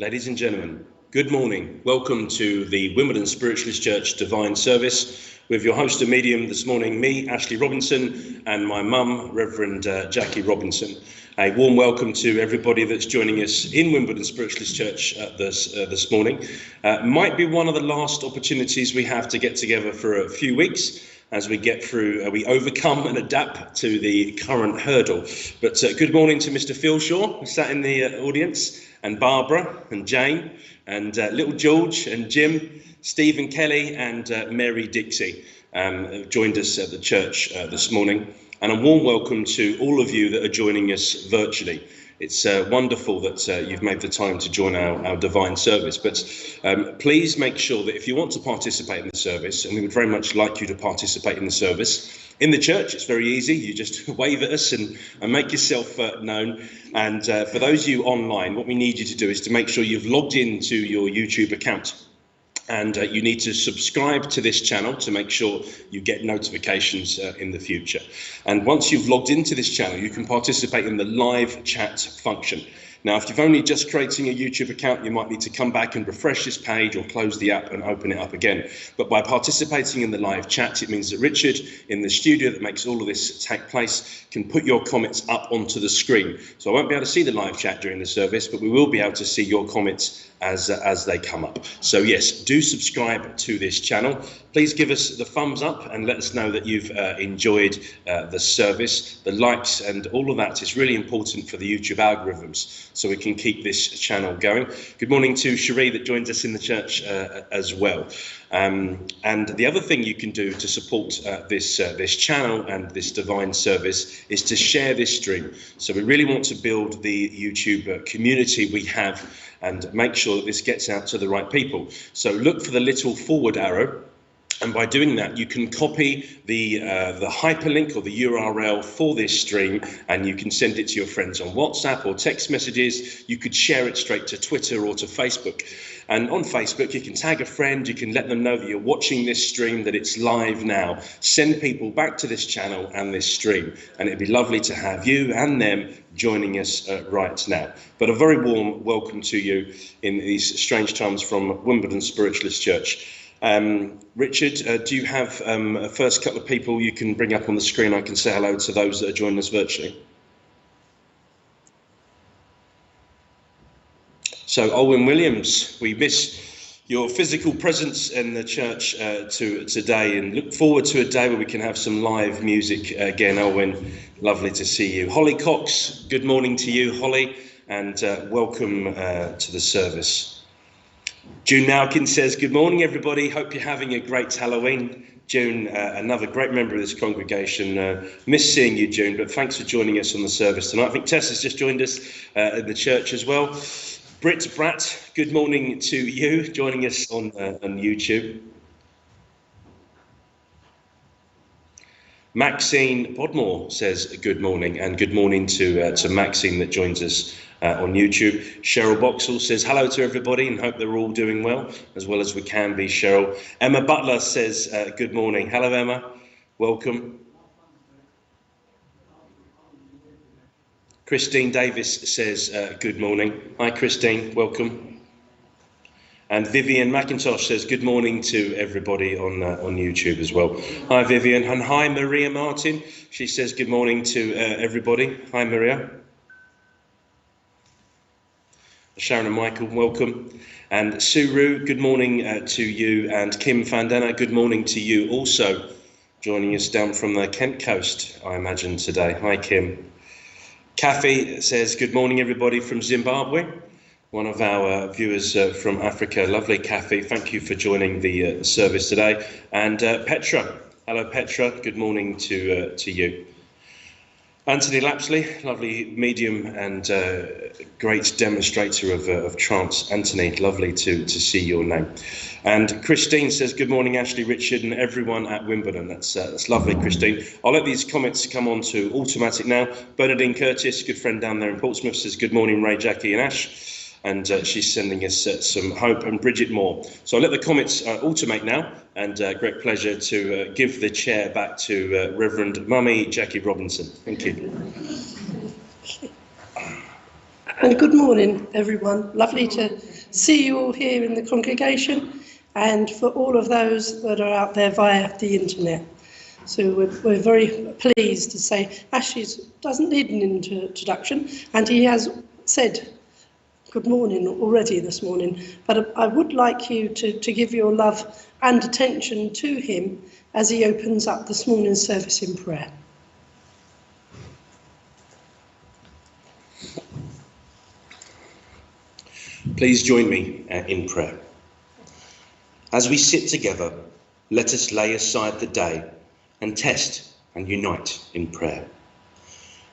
Ladies and gentlemen, good morning. Welcome to the Wimbledon Spiritualist Church Divine Service with your host and medium this morning, me, Ashley Robinson, and my mum, Reverend Jackie Robinson. A warm welcome to everybody that's joining us in Wimbledon Spiritualist Church this morning. Might be one of the last opportunities we have to get together for a few weeks as we get through, we overcome and adapt to the current hurdle. But good morning to Mr. Phil Shaw, who sat in the audience, and Barbara and Jane and little George and Jim, Stephen Kelly and Mary Dixie who joined us at the church this morning. And a warm welcome to all of you that are joining us virtually. It's wonderful that you've made the time to join our divine service, but please make sure that if you want to participate in the service, and we would very much like you to participate in the service, in the church, it's very easy. You just wave at us and make yourself known. And for those of you online, what we need you to do is to make sure you've logged into your YouTube account. And you need to subscribe to this channel to make sure you get notifications in the future. And once you've logged into this channel, you can participate in the live chat function. Now, if you've only just creating a YouTube account, you might need to come back and refresh this page or close the app and open it up again. But by participating in the live chat, it means that Richard in the studio that makes all of this take place can put your comments up onto the screen. So I won't be able to see the live chat during the service, but we will be able to see your comments as they come up. So yes, do subscribe to this channel. Please give us the thumbs up and let us know that you've enjoyed the service. The likes and all of that is really important for the YouTube algorithms, so we can keep this channel going. Good morning to Cherie that joins us in the church as well. And the other thing you can do to support this channel and this divine service is to share this stream. So we really want to build the YouTube community we have and make sure that this gets out to the right people. So look for the little forward arrow. And by doing that, you can copy the hyperlink or the URL for this stream, and you can send it to your friends on WhatsApp or text messages. You could share it straight to Twitter or to Facebook. And on Facebook, you can tag a friend. You can let them know that you're watching this stream, that it's live now. Send people back to this channel and this stream. And it'd be lovely to have you and them joining us right now. But a very warm welcome to you in these strange times from Wimbledon Spiritualist Church. Richard, do you have a first couple of people you can bring up on the screen? I can say hello to those that are joining us virtually. So, Owen Williams, we miss your physical presence in the church today, and look forward to a day where we can have some live music again. Owen, lovely to see you. Holly Cox, good morning to you, Holly, and welcome to the service. June Nowkin says, good morning, everybody. Hope you're having a great Halloween. June, another great member of this congregation. Miss seeing you, June, but thanks for joining us on the service tonight. I think Tess has just joined us at the church as well. Britt Bratt, good morning to you, joining us on YouTube. Maxine Podmore says good morning, and good morning to Maxine that joins us on YouTube. Cheryl Boxall says hello to everybody and hope they're all doing well as we can be, Cheryl. Emma Butler says good morning. Hello, Emma. Welcome. Christine Davis says good morning. Hi, Christine. Welcome. And Vivian McIntosh says good morning to everybody on YouTube as well. Hi, Vivian. And hi, Maria Martin. She says good morning to everybody. Hi, Maria. Sharon and Michael, welcome. And Suru, good morning to you. And Kim Fandana, good morning to you also. Joining us down from the Kent coast, I imagine, today. Hi, Kim. Kathy says good morning, everybody from Zimbabwe. One of our viewers from Africa. Lovely, Kathy. Thank you for joining the service today. And Petra. Hello, Petra. Good morning to you. Anthony Lapsley, lovely medium and great demonstrator of trance. Anthony, lovely to see your name. And Christine says, good morning, Ashley, Richard, and everyone at Wimbledon. That's lovely, Christine. I'll let these comments come on to automatic now. Bernadine Curtis, good friend down there in Portsmouth, says, good morning, Ray, Jackie, and Ash. And she's sending us some hope, and Bridget Moore. So I'll let the comments automate now, and great pleasure to give the chair back to Reverend Mummy Jackie Robinson. Thank you. And good morning, everyone. Lovely to see you all here in the congregation, and for all of those that are out there via the internet. So we're very pleased to say Ashley doesn't need an introduction, and he has said good morning already this morning, but I would like you to give your love and attention to him as he opens up this morning's service in prayer. Please join me in prayer. As we sit together, let us lay aside the day and test and unite in prayer.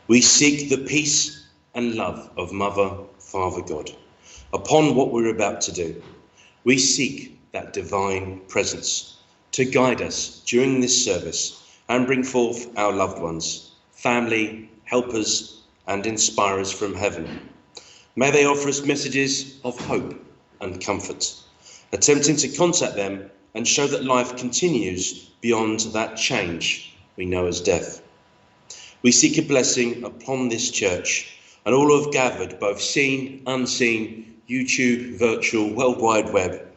We seek the peace and love of Mother, Father God upon what we're about to do. We seek that divine presence to guide us during this service and bring forth our loved ones, family, helpers and inspirers from heaven. May they offer us messages of hope and comfort, attempting to contact them and show that life continues beyond that change we know as death. We seek a blessing upon this church and all who have gathered, both seen, unseen, YouTube, virtual, World Wide Web.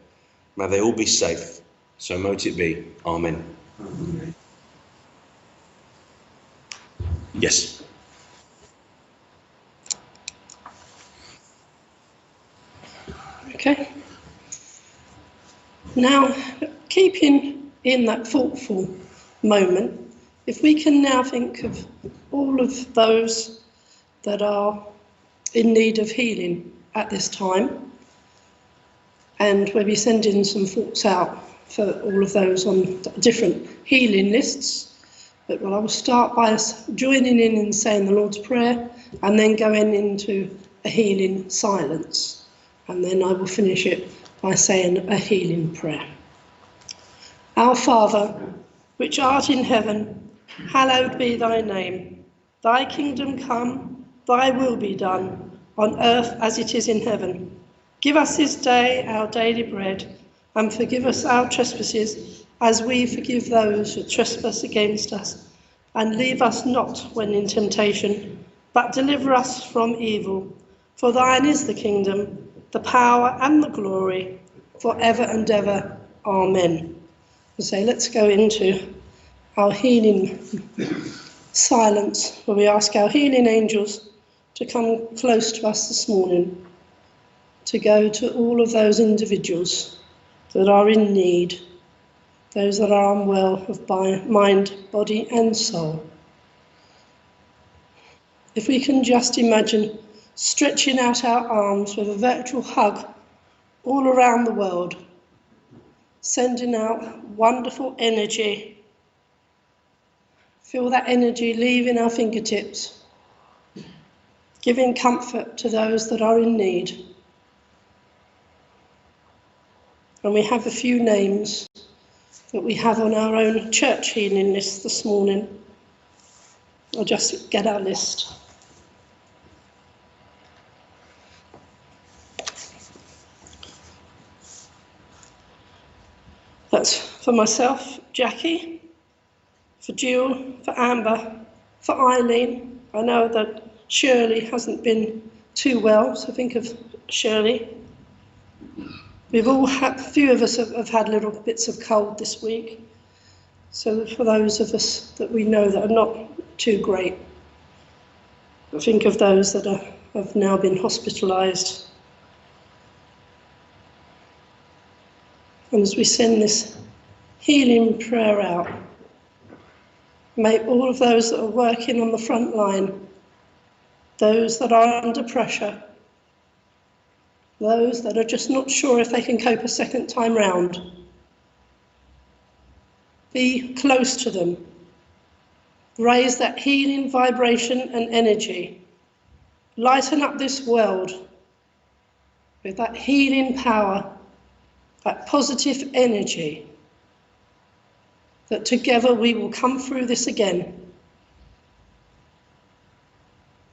May they all be safe. So mote it be. Amen. Yes. Okay. Now, keeping in that thoughtful moment, if we can now think of all of those that are in need of healing at this time, and maybe sending some thoughts out for all of those on different healing lists. But I will start by joining in and saying the Lord's Prayer, and then going into a healing silence. And then I will finish it by saying a healing prayer. Our Father, which art in heaven, hallowed be thy name. Thy kingdom come, thy will be done, on earth as it is in heaven. Give us this day our daily bread, and forgive us our trespasses, as we forgive those who trespass against us. And leave us not when in temptation, but deliver us from evil. For thine is the kingdom, the power and the glory, forever and ever. Amen. So let's go into our healing silence, where we ask our healing angels to come close to us this morning, to go to all of those individuals that are in need, those that are unwell of mind, body and soul. If we can just imagine stretching out our arms with a virtual hug all around the world, sending out wonderful energy. Feel that energy leaving our fingertips, giving comfort to those that are in need. And we have a few names that we have on our own church healing list this morning. I'll just get our list. That's for myself, Jackie, for Jill, for Amber, for Eileen. I know that Shirley hasn't been too well, so think of Shirley. We've all had, a few of us have had little bits of cold this week. So for those of us that we know that are not too great, think of those that have now been hospitalised. And as we send this healing prayer out, may all of those that are working on the front line, those that are under pressure, those that are just not sure if they can cope a second time round, be close to them. Raise that healing vibration and energy. Lighten up this world with that healing power, that positive energy, that together we will come through this again.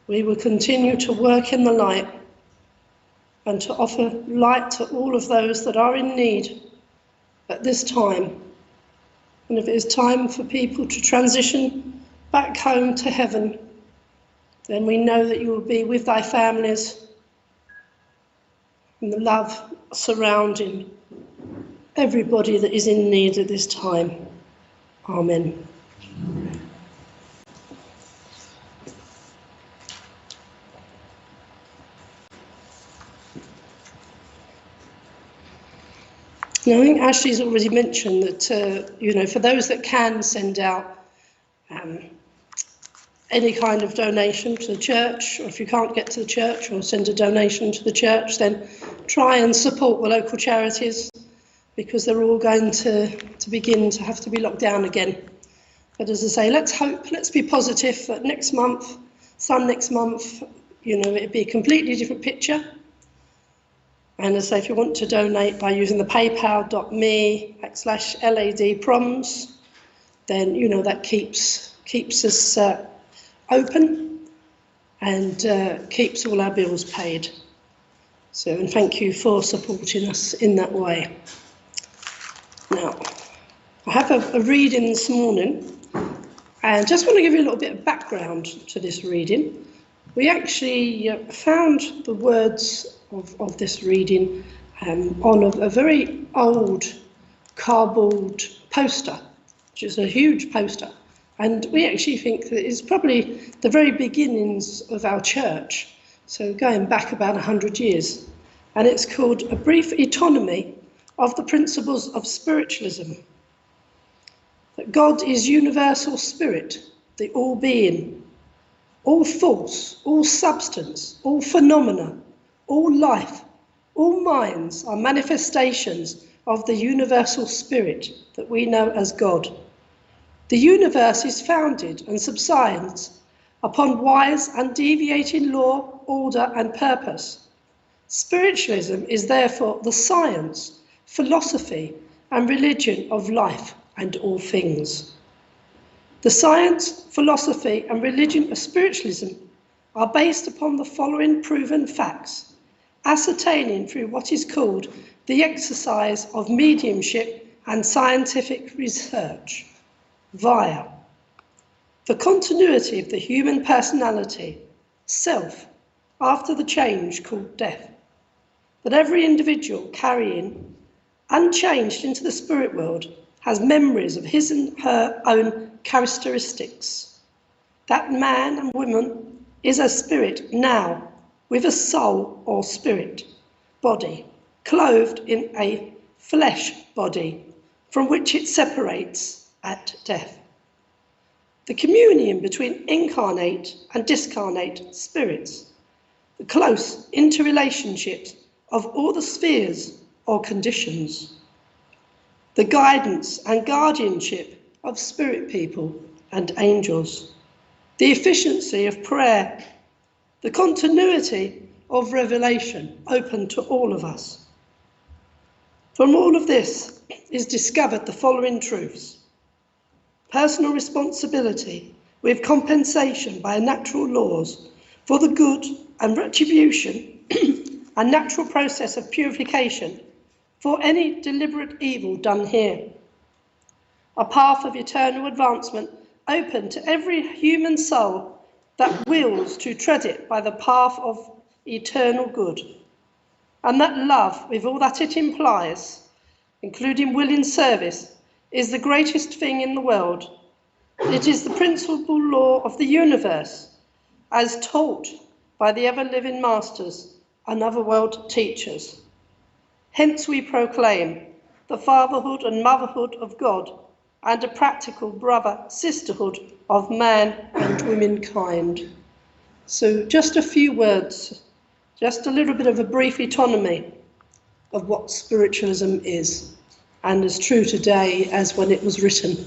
We will continue to work in the light and to offer light to all of those that are in need at this time. And if it is time for people to transition back home to heaven, then we know that you will be with thy families and the love surrounding everybody that is in need at this time. Amen. Now, I think Ashley's already mentioned that, for those that can send out any kind of donation to the church, or if you can't get to the church or send a donation to the church, then try and support the local charities, because they're all going to begin to have to be locked down again. But as I say, let's hope, let's be positive that next month, it'd be a completely different picture. And as I say, if you want to donate by using the paypal.me/LADproms, then, that keeps us open and keeps all our bills paid. So, and thank you for supporting us in that way. Now, I have a reading this morning, and just want to give you a little bit of background to this reading. We actually found the words of this reading on a very old cardboard poster, which is a huge poster. And we actually think that it's probably the very beginnings of our church, so going back about 100 years. And it's called A Brief Autonomy of the Principles of Spiritualism. That God is universal spirit, the all-being, all force, all substance, all phenomena, all life, all minds are manifestations of the universal spirit that we know as God. The universe is founded and subsides upon wise undeviating law, order and purpose. Spiritualism is therefore the science, philosophy and religion of life and all things. The science, philosophy and religion of spiritualism are based upon the following proven facts, ascertaining through what is called the exercise of mediumship and scientific research via the continuity of the human personality, self, after the change called death, that every individual carrying unchanged into the spirit world has memories of his and her own characteristics, that man and woman is a spirit now with a soul or spirit body, clothed in a flesh body from which it separates at death. The communion between incarnate and discarnate spirits, the close interrelationships of all the spheres or conditions, the guidance and guardianship of spirit people and angels, the efficiency of prayer, the continuity of revelation open to all of us. From all of this is discovered the following truths: personal responsibility with compensation by natural laws for the good and retribution and natural process of purification for any deliberate evil done here. A path of eternal advancement open to every human soul that wills to tread it by the path of eternal good. And that love, with all that it implies, including willing service, is the greatest thing in the world. It is the principal law of the universe, as taught by the ever-living masters and otherworld teachers. Hence we proclaim the fatherhood and motherhood of God and a practical brother-sisterhood of man and womankind. So just a few words, just a little bit of a brief autonomy of what spiritualism is, and as true today as when it was written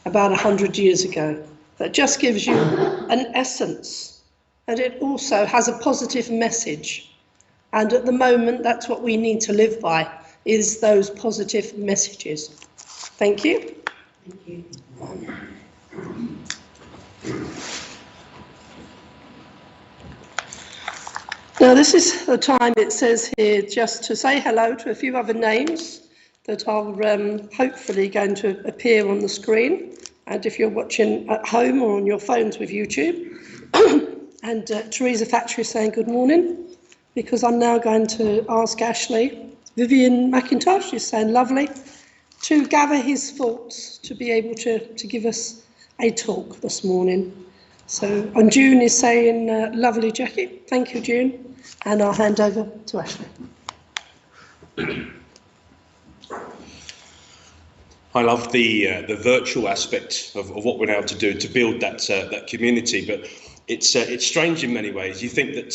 about 100 years ago. That just gives you an essence, and it also has a positive message. And at the moment, that's what we need to live by, is those positive messages. Thank you. Thank you. Now this is the time, it says here, just to say hello to a few other names that are hopefully going to appear on the screen. And if you're watching at home or on your phones with YouTube, and Teresa Thatcher is saying good morning. because I'm now going to ask Ashley, Vivian McIntosh is saying lovely, to gather his thoughts to be able to give us a talk this morning. So, and June is saying lovely, Jackie. Thank you, June. And I'll hand over to Ashley. I love the virtual aspect of what we're able to do to build that community, but it's strange in many ways. You think that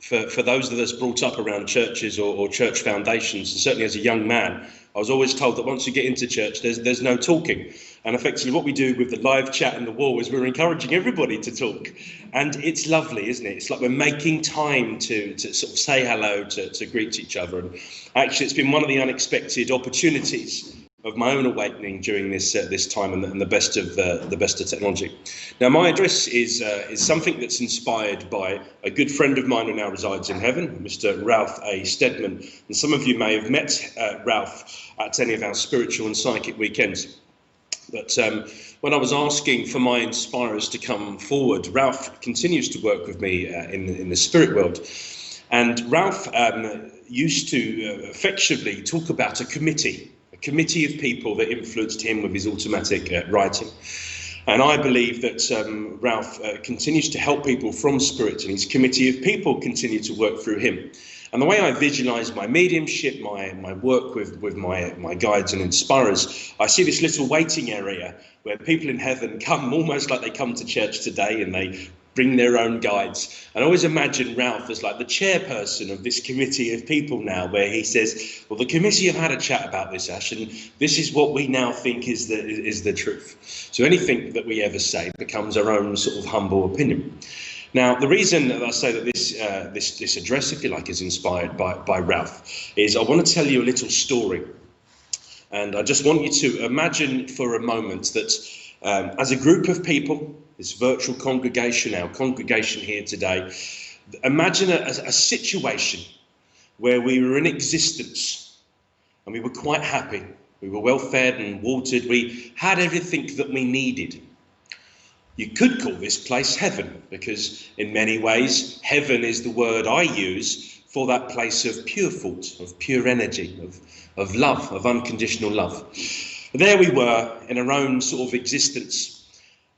for those of us brought up around churches or church foundations, and certainly as a young man, I was always told that once you get into church, there's no talking. And effectively what we do with the live chat and the wall is we're encouraging everybody to talk. And it's lovely, isn't it? It's like we're making time to sort of say hello, to greet each other. And actually, it's been one of the unexpected opportunities of my own awakening during this time and the best of technology. Now, my address is something that's inspired by a good friend of mine who now resides in heaven, Mr. Ralph A. Steadman. And some of you may have met Ralph at any of our spiritual and psychic weekends. But when I was asking for my inspirers to come forward, Ralph continues to work with me in the spirit world. And Ralph used to affectionately talk about a committee of people that influenced him with his automatic writing. And I believe that Ralph continues to help people from spirit, and his committee of people continue to work through him. And the way I visualize my mediumship, my work with my guides and inspirers, I see this little waiting area where people in heaven come almost like they come to church today, and they bring their own guides. And I always imagine Ralph as like the chairperson of this committee of people now, where he says, well, the committee have had a chat about this, Ash, and this is what we now think is the truth. So anything that we ever say becomes our own sort of humble opinion. Now, the reason that I say that this address, if you like, is inspired by Ralph is I want to tell you a little story. And I just want you to imagine for a moment that as a group of people, this virtual congregation, our congregation here today, imagine a situation where we were in existence and we were quite happy. We were well fed and watered. We had everything that we needed. You could call this place heaven, because in many ways, heaven is the word I use for that place of pure thought, of pure energy, of love, of unconditional love. There we were in our own sort of existence.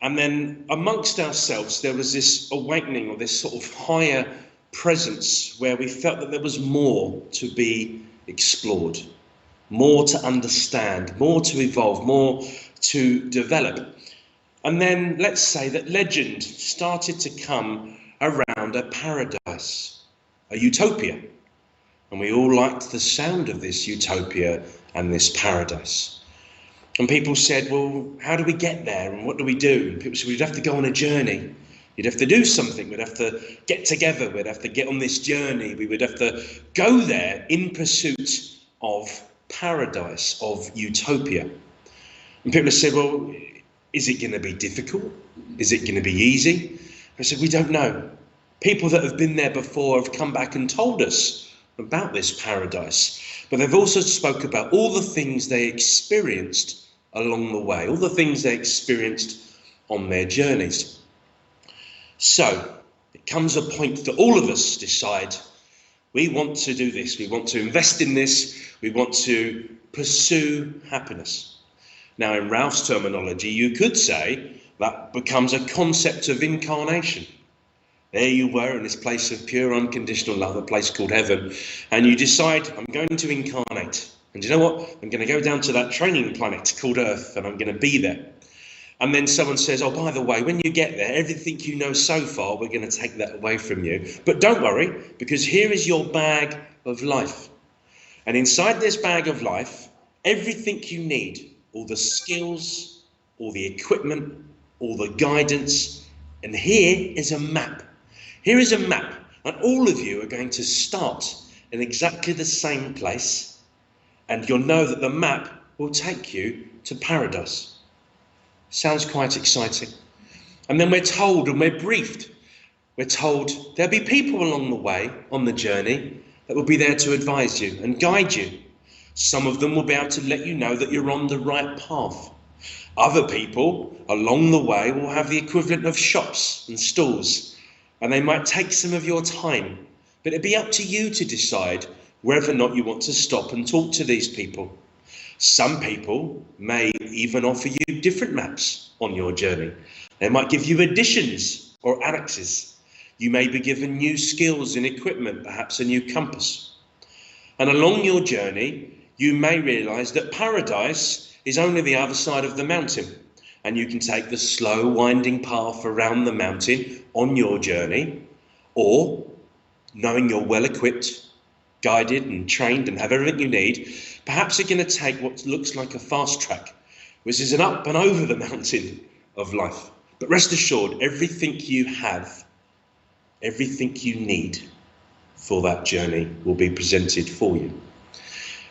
And then amongst ourselves, there was this awakening, or this sort of higher presence where we felt that there was more to be explored, more to understand, more to evolve, more to develop. And then let's say that legend started to come around a paradise, a utopia. And we all liked the sound of this utopia and this paradise. And people said, well, how do we get there and what do we do? And people said, we'd have to go on a journey. You'd have to do something. We'd have to get together. We'd have to get on this journey. We would have to go there in pursuit of paradise, of utopia. And people said, well, is it going to be difficult? Is it going to be easy? I said, we don't know. People that have been there before have come back and told us about this paradise. But they've also spoke about all the things they experienced along the way, all the things they experienced on their journeys. So it comes a point that all of us decide we want to do this, we want to invest in this, we want to pursue happiness. Now, in Ralph's terminology, you could say that becomes a concept of incarnation. There you were in this place of pure unconditional love, a place called heaven, and you decide, I'm going to incarnate. And you know what? I'm going to go down to that training planet called Earth, and I'm going to be there. And then someone says, oh, by the way, when you get there, everything you know so far, we're going to take that away from you. But don't worry, because here is your bag of life. And inside this bag of life, everything you need, all the skills, all the equipment, all the guidance, and here is a map. Here is a map, and all of you are going to start in exactly the same place, and you'll know that the map will take you to paradise. Sounds quite exciting. And then we're told, and we're briefed, we're told there'll be people along the way, on the journey, that will be there to advise you and guide you. Some of them will be able to let you know that you're on the right path. Other people along the way will have the equivalent of shops and stalls, and they might take some of your time But it'd be up to you to decide whether or not you want to stop and talk to these people. Some people may even offer you different maps on your journey. They might give you additions or annexes. You may be given new skills and equipment, perhaps a new compass. And along your journey, you may realise that paradise is only the other side of the mountain, and you can take the slow winding path around the mountain on your journey, or knowing you're well equipped, guided and trained and have everything you need, perhaps you're going to take what looks like a fast track, which is an up and over the mountain of life. But rest assured, everything you have, everything you need for that journey will be presented for you.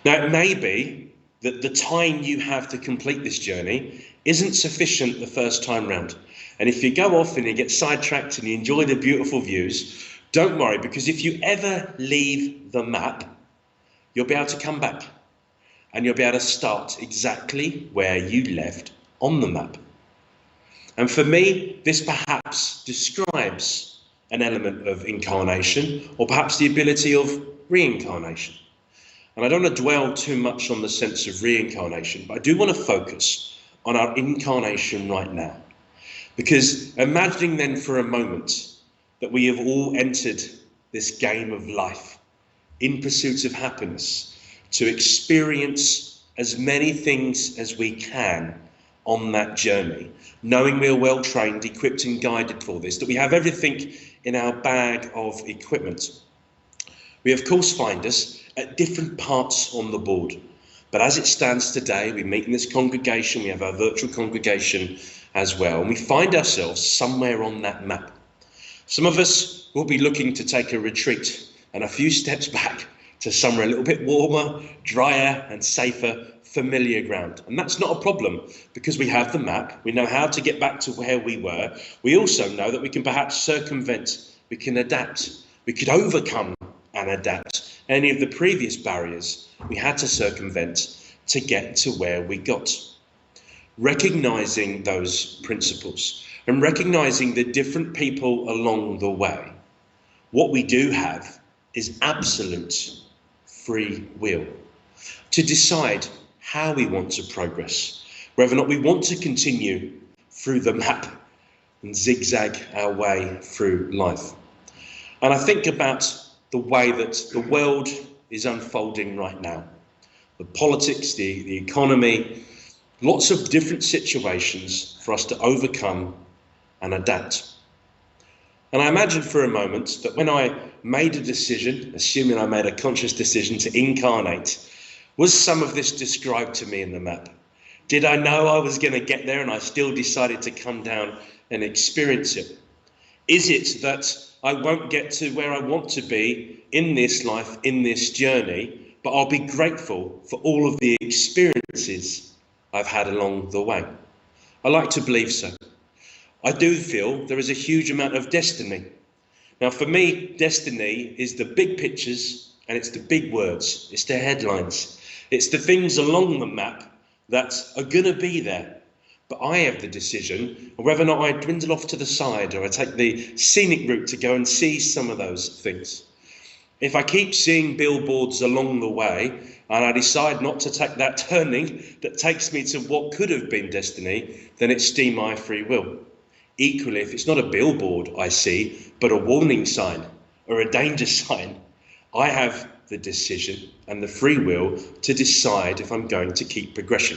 Now, it may be that the time you have to complete this journey isn't sufficient the first time round. And if you go off and you get sidetracked and you enjoy the beautiful views, don't worry, because if you ever leave the map, you'll be able to come back and you'll be able to start exactly where you left on the map. And for me, this perhaps describes an element of incarnation, or perhaps the ability of reincarnation. And I don't want to dwell too much on the sense of reincarnation, but I do want to focus on our incarnation right now. Because imagining then for a moment that we have all entered this game of life in pursuit of happiness, to experience as many things as we can on that journey, knowing we are well trained, equipped and guided for this, that we have everything in our bag of equipment. We of course find us at different parts on the board, but as it stands today, we meet in this congregation, we have our virtual congregation as well, and we find ourselves somewhere on that map. Some of us will be looking to take a retreat and a few steps back to somewhere a little bit warmer, drier and safer, familiar ground. And that's not a problem, because we have the map, we know how to get back to where we were. We also know that we can perhaps circumvent, we can adapt, we could overcome and adapt any of the previous barriers we had to circumvent to get to where we got. Recognising those principles and recognising the different people along the way, what we do have is absolute free will to decide how we want to progress, whether or not we want to continue through the map and zigzag our way through life. And I think about the way that the world is unfolding right now. The politics, the economy, lots of different situations for us to overcome and adapt. And I imagine for a moment that when I made a decision, assuming I made a conscious decision to incarnate, was some of this described to me in the map? Did I know I was going to get there and I still decided to come down and experience it? Is it that I won't get to where I want to be in this life, in this journey, but I'll be grateful for all of the experiences I've had along the way? I like to believe so. I do feel there is a huge amount of destiny. Now, for me, destiny is the big pictures and it's the big words. It's the headlines. It's the things along the map that are going to be there. But I have the decision of whether or not I dwindle off to the side or I take the scenic route to go and see some of those things. If I keep seeing billboards along the way and I decide not to take that turning that takes me to what could have been destiny, then it's still my free will. Equally, if it's not a billboard I see, but a warning sign or a danger sign, I have the decision and the free will to decide if I'm going to keep progression.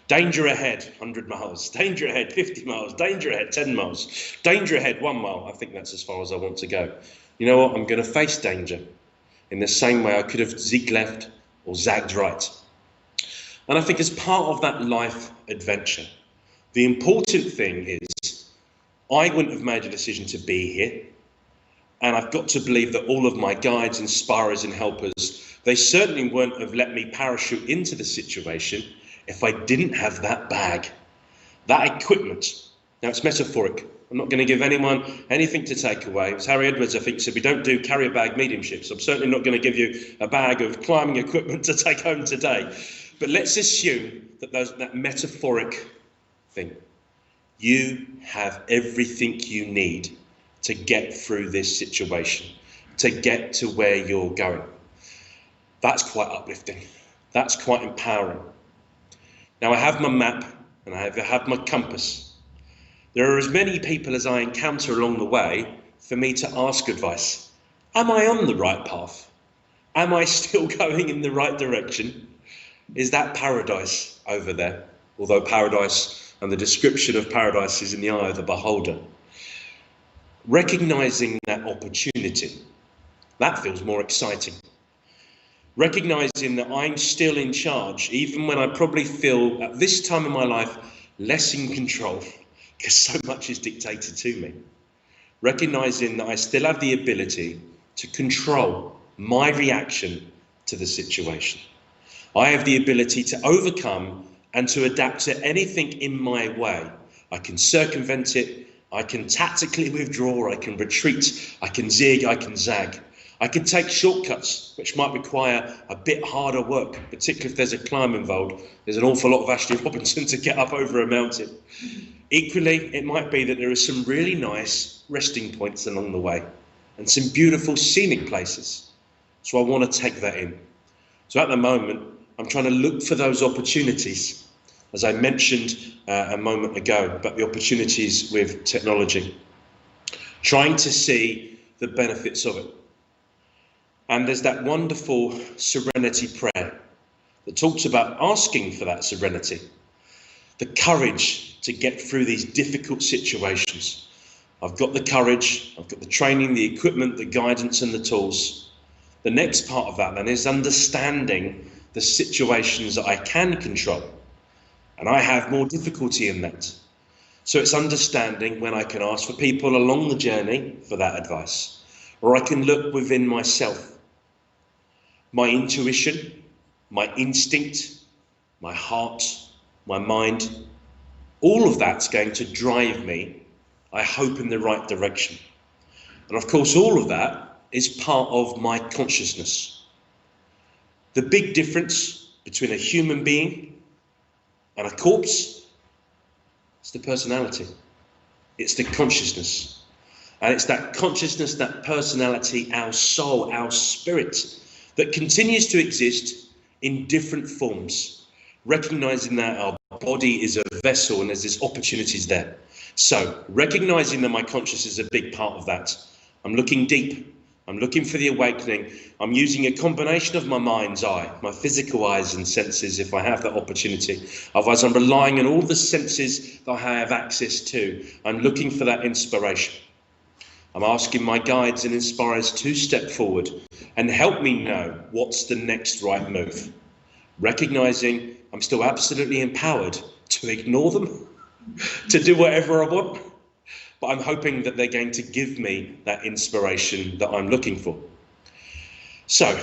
Danger ahead, 100 miles. Danger ahead, 50 miles. Danger ahead, 10 miles. Danger ahead, 1 mile. I think that's as far as I want to go. You know what? I'm going to face danger in the same way I could have zigged left or zagged right. And I think as part of that life adventure, the important thing is I wouldn't have made a decision to be here. And I've got to believe that all of my guides, inspirers and helpers, they certainly wouldn't have let me parachute into the situation if I didn't have that bag, that equipment. Now, it's metaphoric. I'm not going to give anyone anything to take away. As Harry Edwards, I think, said, we don't do carry a bag mediumships. I'm certainly not going to give you a bag of climbing equipment to take home today. But let's assume that that metaphoric thing. You have everything you need to get through this situation, to get to where you're going. That's quite uplifting. That's quite empowering. Now I have my map and I have my compass. There are as many people as I encounter along the way for me to ask advice. Am I on the right path? Am I still going in the right direction? Is that paradise over there? Although paradise and the description of paradise is in the eye of the beholder. Recognizing that opportunity, that feels more exciting. Recognizing that I'm still in charge, even when I probably feel at this time in my life less in control, because so much is dictated to me. Recognizing that I still have the ability to control my reaction to the situation. I have the ability to overcome and to adapt to anything in my way. I can circumvent it, I can tactically withdraw, I can retreat, I can zig, I can zag. I can take shortcuts, which might require a bit harder work, particularly if there's a climb involved. There's an awful lot of Ashley Robinson to get up over a mountain. Equally, it might be that there are some really nice resting points along the way and some beautiful scenic places. So I want to take that in. So at the moment, I'm trying to look for those opportunities, as I mentioned a moment ago, about the opportunities with technology, trying to see the benefits of it. And there's that wonderful serenity prayer that talks about asking for that serenity, the courage to get through these difficult situations. I've got the courage, I've got the training, the equipment, the guidance and the tools. The next part of that then is understanding the situations that I can control. And I have more difficulty in that. So it's understanding when I can ask for people along the journey for that advice, or I can look within myself. My intuition, my instinct, my heart, my mind, all of that's going to drive me, I hope, in the right direction. And of course, all of that is part of my consciousness. The big difference between a human being and a corpse is the personality. It's the consciousness. And it's that consciousness, that personality, our soul, our spirit, that continues to exist in different forms, recognizing that our body is a vessel and there's opportunities there. So recognizing that my consciousness is a big part of that. I'm looking deep. I'm looking for the awakening. I'm using a combination of my mind's eye, my physical eyes and senses if I have that opportunity. Otherwise, I'm relying on all the senses that I have access to. I'm looking for that inspiration. I'm asking my guides and inspirers to step forward and help me know what's the next right move. Recognizing I'm still absolutely empowered to ignore them, to do whatever I want, but I'm hoping that they're going to give me that inspiration that I'm looking for. So,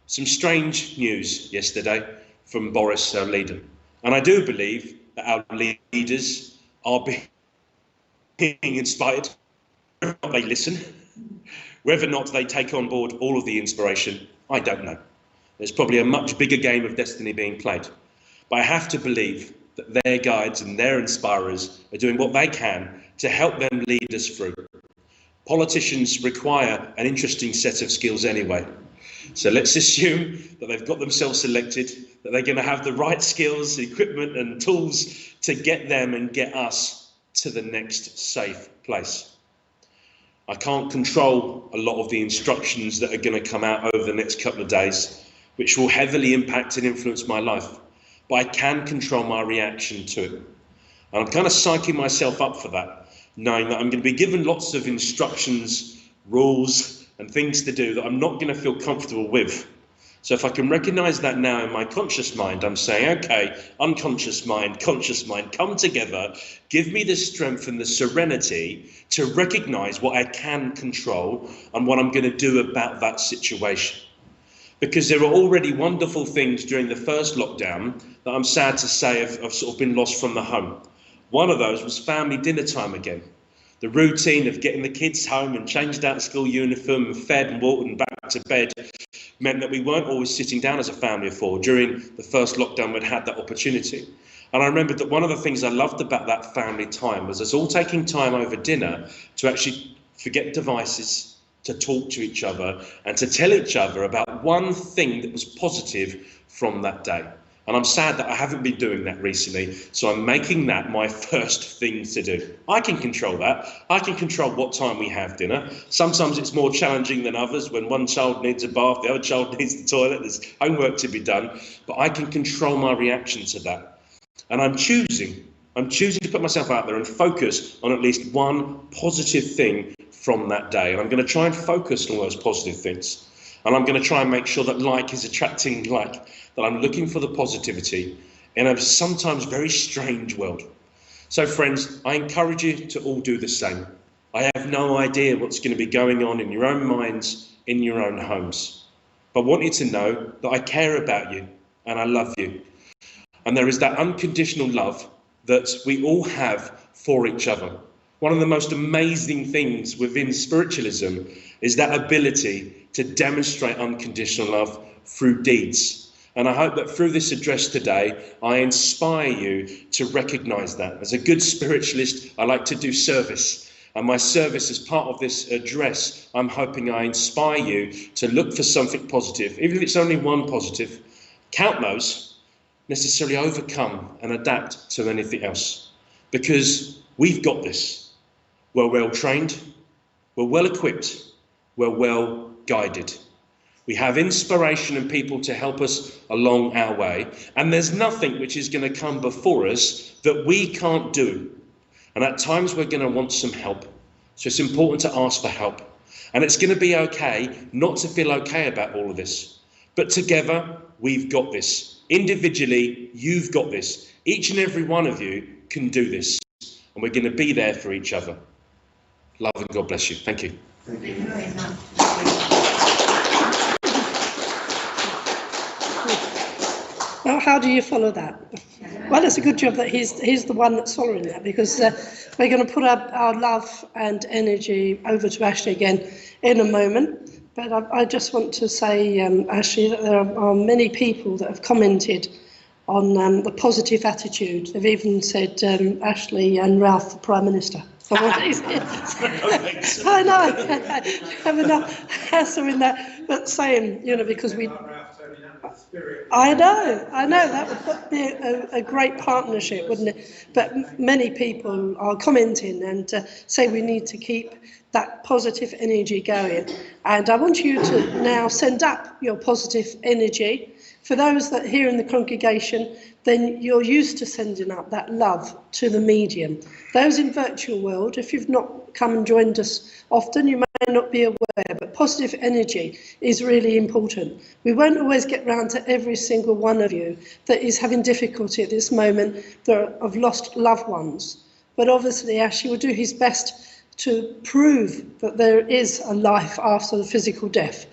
some strange news yesterday from Boris, our leader. And I do believe that our leaders are being inspired. Whether or not they listen, whether or not they take on board all of the inspiration, I don't know. There's probably a much bigger game of destiny being played. But I have to believe that their guides and their inspirers are doing what they can to help them lead us through. Politicians require an interesting set of skills anyway. So let's assume that they've got themselves selected, that they're going to have the right skills, equipment and tools to get them and get us to the next safe place. I can't control a lot of the instructions that are going to come out over the next couple of days, which will heavily impact and influence my life. But I can control my reaction to it. And I'm kind of psyching myself up for that, knowing that I'm going to be given lots of instructions, rules, and things to do that I'm not going to feel comfortable with. So if I can recognize that now in my conscious mind, I'm saying, okay, unconscious mind, conscious mind, come together, give me the strength and the serenity to recognize what I can control and what I'm going to do about that situation. Because there are already wonderful things during the first lockdown that I'm sad to say have sort of been lost from the home. One of those was family dinner time again. The routine of getting the kids home and changed out of school uniform and fed and walked and back to bed meant that we weren't always sitting down as a family of four. During the first lockdown, we'd had that opportunity. And I remembered that one of the things I loved about that family time was us all taking time over dinner to actually forget devices, to talk to each other and to tell each other about one thing that was positive from that day. And I'm sad that I haven't been doing that recently, so I'm making that my first thing to do. I can control that. I can control what time we have dinner. Sometimes it's more challenging than others. When one child needs a bath, the other child needs the toilet, there's homework to be done. But I can control my reaction to that. And I'm choosing to put myself out there and focus on at least one positive thing from that day. And I'm going to try and focus on those positive things. And I'm going to try and make sure that like is attracting like, that I'm looking for the positivity in a sometimes very strange world. So friends, I encourage you to all do the same. I have no idea what's going to be going on in your own minds, in your own homes. But I want you to know that I care about you and I love you. And there is that unconditional love that we all have for each other. One of the most amazing things within spiritualism is that ability to demonstrate unconditional love through deeds. And I hope that through this address today, I inspire you to recognise that. As a good spiritualist, I like to do service. And my service as part of this address, I'm hoping I inspire you to look for something positive, even if it's only one positive. Count those, necessarily overcome and adapt to anything else. Because we've got this. We're well trained, we're well equipped, we're well guided. We have inspiration and people to help us along our way. And there's nothing which is going to come before us that we can't do. And at times we're going to want some help. So it's important to ask for help. And it's going to be okay not to feel okay about all of this. But together, we've got this. Individually, you've got this. Each and every one of you can do this. And we're going to be there for each other. Love and God bless you. Thank you. Thank you very much. Well, how do you follow that? Well, it's a good job that he's the one that's following that, because we're going to put our love and energy over to Ashley again in a moment. But I just want to say, Ashley, that there are many people that have commented on the positive attitude. They've even said Ashley and Ralph, the Prime Minister. I know, have enough hassle in that, but saying, because we... I know, that would be a great partnership, wouldn't it? But many people are commenting and say we need to keep that positive energy going. And I want you to now send up your positive energy. For those that here in the congregation, then you're used to sending up that love to the medium. Those in virtual world, if you've not come and joined us often, you may not be aware, but positive energy is really important. We won't always get round to every single one of you that is having difficulty at this moment, that have lost loved ones. But obviously Ashley will do his best to prove that there is a life after the physical death.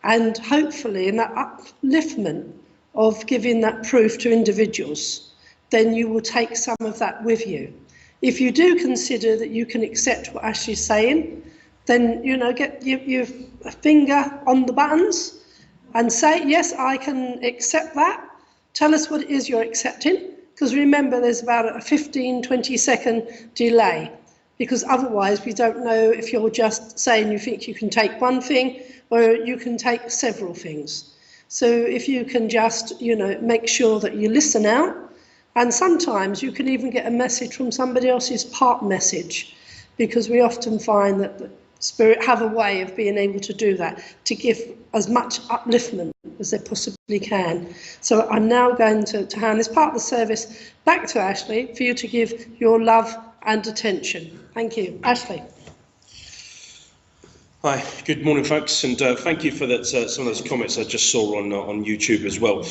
And hopefully in that upliftment of giving that proof to individuals, then you will take some of that with you. If you do consider that you can accept what Ashley's saying, then, get your finger on the buttons and say, yes, I can accept that. Tell us what it is you're accepting, because remember there's about a 15-20 second delay, because otherwise we don't know if you're just saying you think you can take one thing or you can take several things. So if you can just, make sure that you listen out, and sometimes you can even get a message from somebody else's part message, because we often find that the Spirit have a way of being able to do that, to give as much upliftment as they possibly can. So I'm now going to hand this part of the service back to Ashley for you to give your love and attention. Thank you. Ashley. Hi, good morning folks, and thank you for that. Some of those comments I just saw on YouTube as well.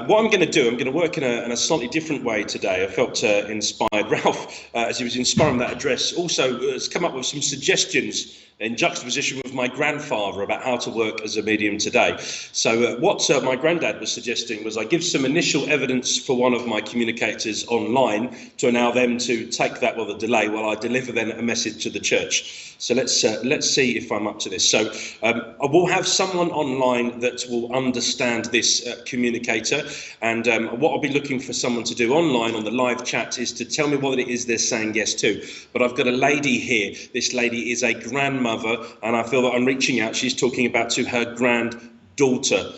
What I'm going to do, I'm going to work in a slightly different way today. I felt inspired. Ralph, as he was inspiring that address, also has come up with some suggestions in juxtaposition with my grandfather about how to work as a medium today. So what my granddad was suggesting was I give some initial evidence for one of my communicators online to allow them to take that with a delay while I deliver then a message to the church. So let's see if I'm up to this. So I will have someone online that will understand this communicator, and what I'll be looking for someone to do online on the live chat is to tell me what it is they're saying yes to. But I've got a lady here. This lady is a grandmother grandmother, and I feel that I'm reaching out. She's talking about to her granddaughter.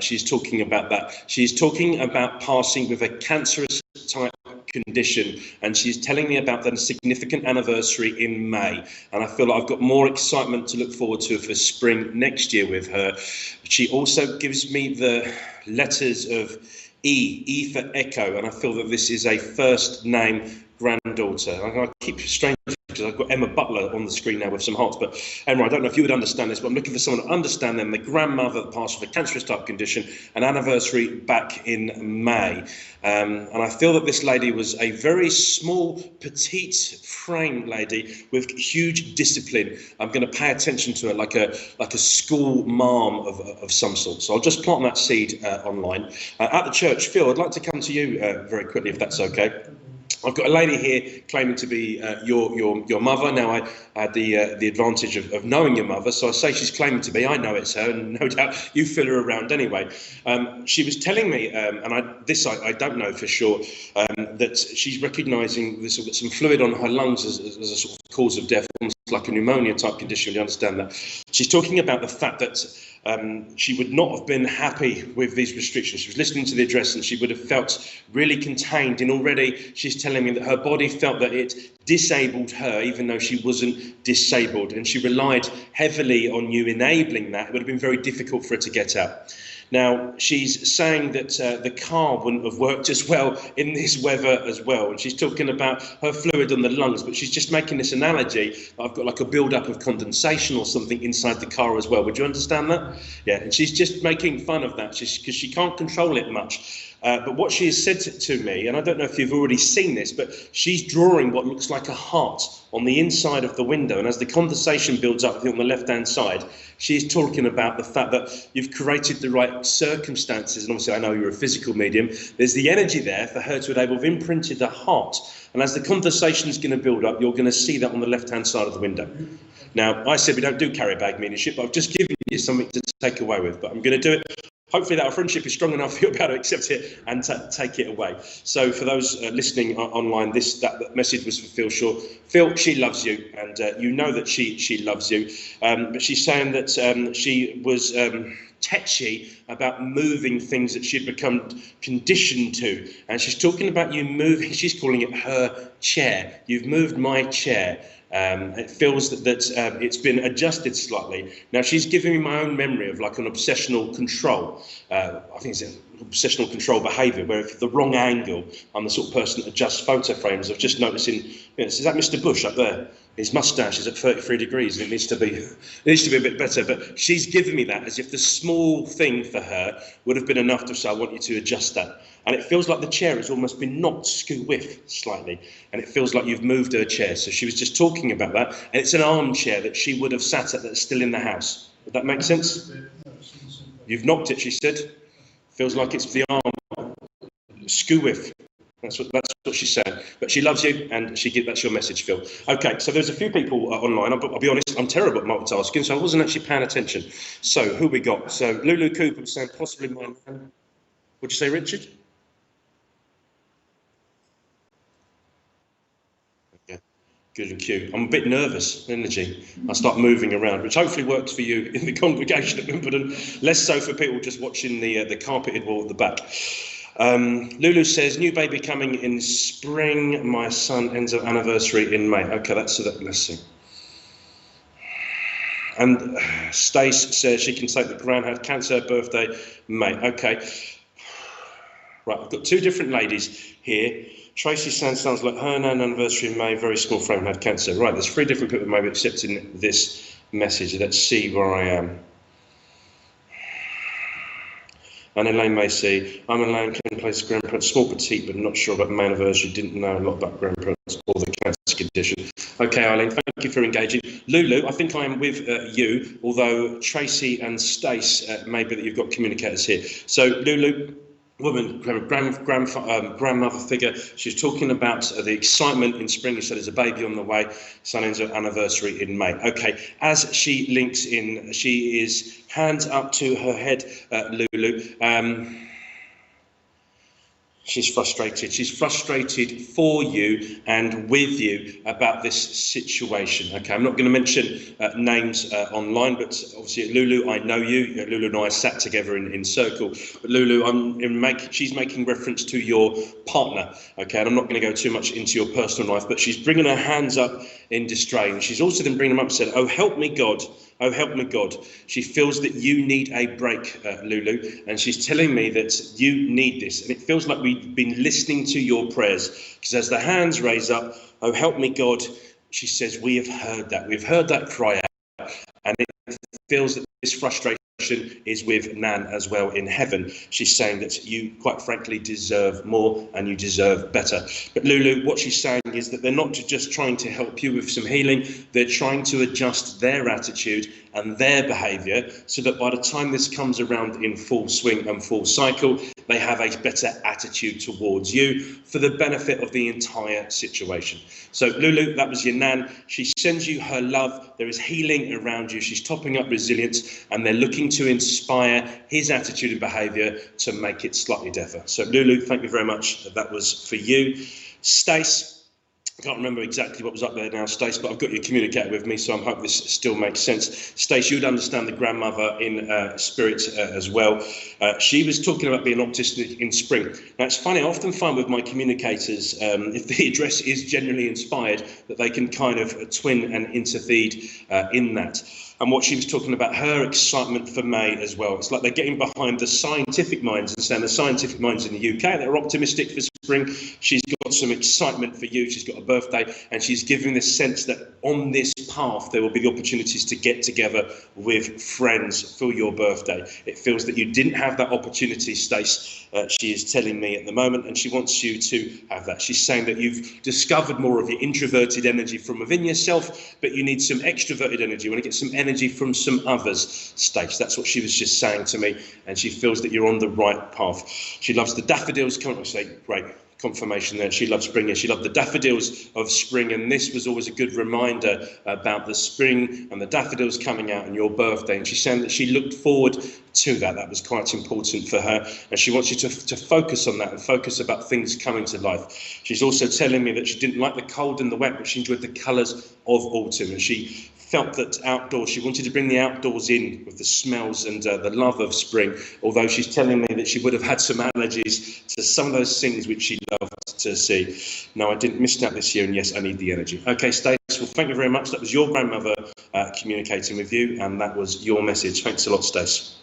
She's talking about that. She's talking about passing with a cancerous type condition, and she's telling me about the significant anniversary in May, and I feel like I've got more excitement to look forward to for spring next year with her. She also gives me the letters of E for Echo, and I feel that this is a first name granddaughter. I keep strange because I've got Emma Butler on the screen now with some hearts, but Emma, I don't know if you would understand this, but I'm looking for someone to understand them. The grandmother that passed with a cancerous type condition, an anniversary back in May. And I feel that this lady was a very small, petite frame lady with huge discipline. I'm going to pay attention to her like a school mom of some sort. So I'll just plant that seed online. At the church, Phil, I'd like to come to you very quickly, if that's okay. I've got a lady here claiming to be your mother. Now, I had the advantage of knowing your mother, so I say she's claiming to be. I know it's her, and no doubt you fill her around anyway. She was telling me, and I don't know for sure, that she's recognising there's some fluid on her lungs as a sort of cause of death, almost like a pneumonia type condition. You understand that? She's talking about the fact that she would not have been happy with these restrictions. She was listening to the address and she would have felt really contained, and already she's telling me that her body felt that it disabled her even though she wasn't disabled, and she relied heavily on you enabling that. It would have been very difficult for her to get out. Now, she's saying that the car wouldn't have worked as well in this weather as well. And she's talking about her fluid on the lungs, but she's just making this analogy. I've got like a build-up of condensation or something inside the car as well. Would you understand that? Yeah, and she's just making fun of that because she can't control it much. But what she has said to me, and I don't know if you've already seen this, but she's drawing what looks like a heart on the inside of the window. And as the condensation builds up on the left-hand side, she's talking about the fact that you've created the right circumstances. And obviously, I know you're a physical medium. There's the energy there for her to have imprinted a heart. And as the condensation is going to build up, you're going to see that on the left-hand side of the window. Now, I said we don't do carry bag mediumship, but I've just given you something to take away with. But I'm going to do it. Hopefully that our friendship is strong enough for you to be able to accept it and take it away. So for those listening online, that message was for Phil Shaw. Phil, she loves you, and you know that she loves you. But she's saying that she was tetchy about moving things that she'd become conditioned to. And she's talking about you moving, she's calling it her chair. You've moved my chair. It feels that it's been adjusted slightly. Now, she's giving me my own memory of like an obsessional control. I think it's an obsessional control behaviour, where if the wrong angle, I'm the sort of person that adjusts photo frames. Of just noticing, is that Mr. Bush up there? His moustache is at 33 degrees and it needs to be a bit better. But she's given me that as if the small thing for her would have been enough to say, I want you to adjust that. And it feels like the chair has almost been knocked skew-whiff slightly. And it feels like you've moved her chair. So she was just talking about that. And it's an armchair that she would have sat at that's still in the house. Would that make sense? You've knocked it, she said. Feels like it's the arm. Skew-whiff. That's what she's saying. But she loves you, and that's your message, Phil. Okay, so there's a few people online. I'll be honest, I'm terrible at multitasking, so I wasn't actually paying attention. So who we got? So Lulu Cooper was saying possibly my man. What'd you say, Richard? Okay, good and cute. I'm a bit nervous, energy. I start moving around, which hopefully works for you in the congregation at Wimbledon. Less so for people just watching the carpeted wall at the back. Lulu says, new baby coming in spring. My son ends of anniversary in May. Okay, let's see. And Stace says she can take the ground, had cancer, birthday, May. Okay. Right, I've got two different ladies here. Tracy sounds like her anniversary in May, very small frame, had cancer. Right, there's three different people maybe accepting this message. Let's see where I am. And Elaine may say, I'm Elaine, can place grandparents, small petite, but not sure about my anniversary, didn't know a lot about grandparents or the cancer condition. Okay, Eileen, thank you for engaging. Lulu, I think I am with you, although Tracy and Stace, maybe that you've got communicators here. So Lulu, woman, grandmother figure, she's talking about the excitement in spring. You said there's a baby on the way, son's anniversary in May. Okay, as she links in, she is hands up to her head, Lulu. She's frustrated. She's frustrated for you and with you about this situation. Okay, I'm not going to mention names online, but obviously Lulu, I know you. Lulu and I sat together in circle. But Lulu, she's making reference to your partner. Okay, and I'm not going to go too much into your personal life, but she's bringing her hands up in distress. And she's also then bringing them up and said, "Oh, help me, God. Oh, help me, God." She feels that you need a break, Lulu, and she's telling me that you need this. And it feels like we've been listening to your prayers, because as the hands raise up, "Oh, help me, God," she says, "we have heard that. We've heard that cry out." And it feels that this frustration is with Nan as well in heaven. She's saying that you, quite frankly, deserve more and you deserve better. But Lulu, what she's saying is that they're not just trying to help you with some healing, they're trying to adjust their attitude and their behaviour so that by the time this comes around in full swing and full cycle, they have a better attitude towards you for the benefit of the entire situation. So Lulu, that was your Nan. She sends you her love. There is healing around you. She's topping up resilience, and they're looking to inspire his attitude and behaviour to make it slightly different. So Lulu, thank you very much. That was for you. Stace, I can't remember exactly what was up there now, Stace, but I've got your communicator with me, so I'm hoping this still makes sense. Stace, you'd understand the grandmother in spirit as well. She was talking about being autistic in spring. Now, it's funny, I often find with my communicators, if the address is generally inspired, that they can kind of twin and intercede in that. And what she was talking about, her excitement for May as well. It's like they're getting behind the scientific minds and saying the scientific minds in the UK, they're optimistic for spring. She's got some excitement for you. She's got a birthday, and she's giving this sense that on this path, there will be the opportunities to get together with friends for your birthday. It feels that you didn't have that opportunity, Stace. She is telling me at the moment, and she wants you to have that. She's saying that you've discovered more of your introverted energy from within yourself, but you need some extroverted energy. You want to get some energy from some others, Stace. That's what she was just saying to me, and she feels that you're on the right path. She loves the daffodils. Come on, I say, great. Confirmation there. She loved spring. She loved the daffodils of spring, and this was always a good reminder about the spring and the daffodils coming out on your birthday. And she's saying that she looked forward to that. That was quite important for her, and she wants you to focus on that and focus about things coming to life. She's also telling me that she didn't like the cold and the wet, but she enjoyed the colours of autumn, and she felt that outdoors, she wanted to bring the outdoors in with the smells and the love of spring, although she's telling me that she would have had some allergies to some of those things which she loved to see. No, I didn't miss out this year, and yes, I need the energy. Okay, Stace, well, thank you very much. That was your grandmother communicating with you, and that was your message. Thanks a lot, Stace.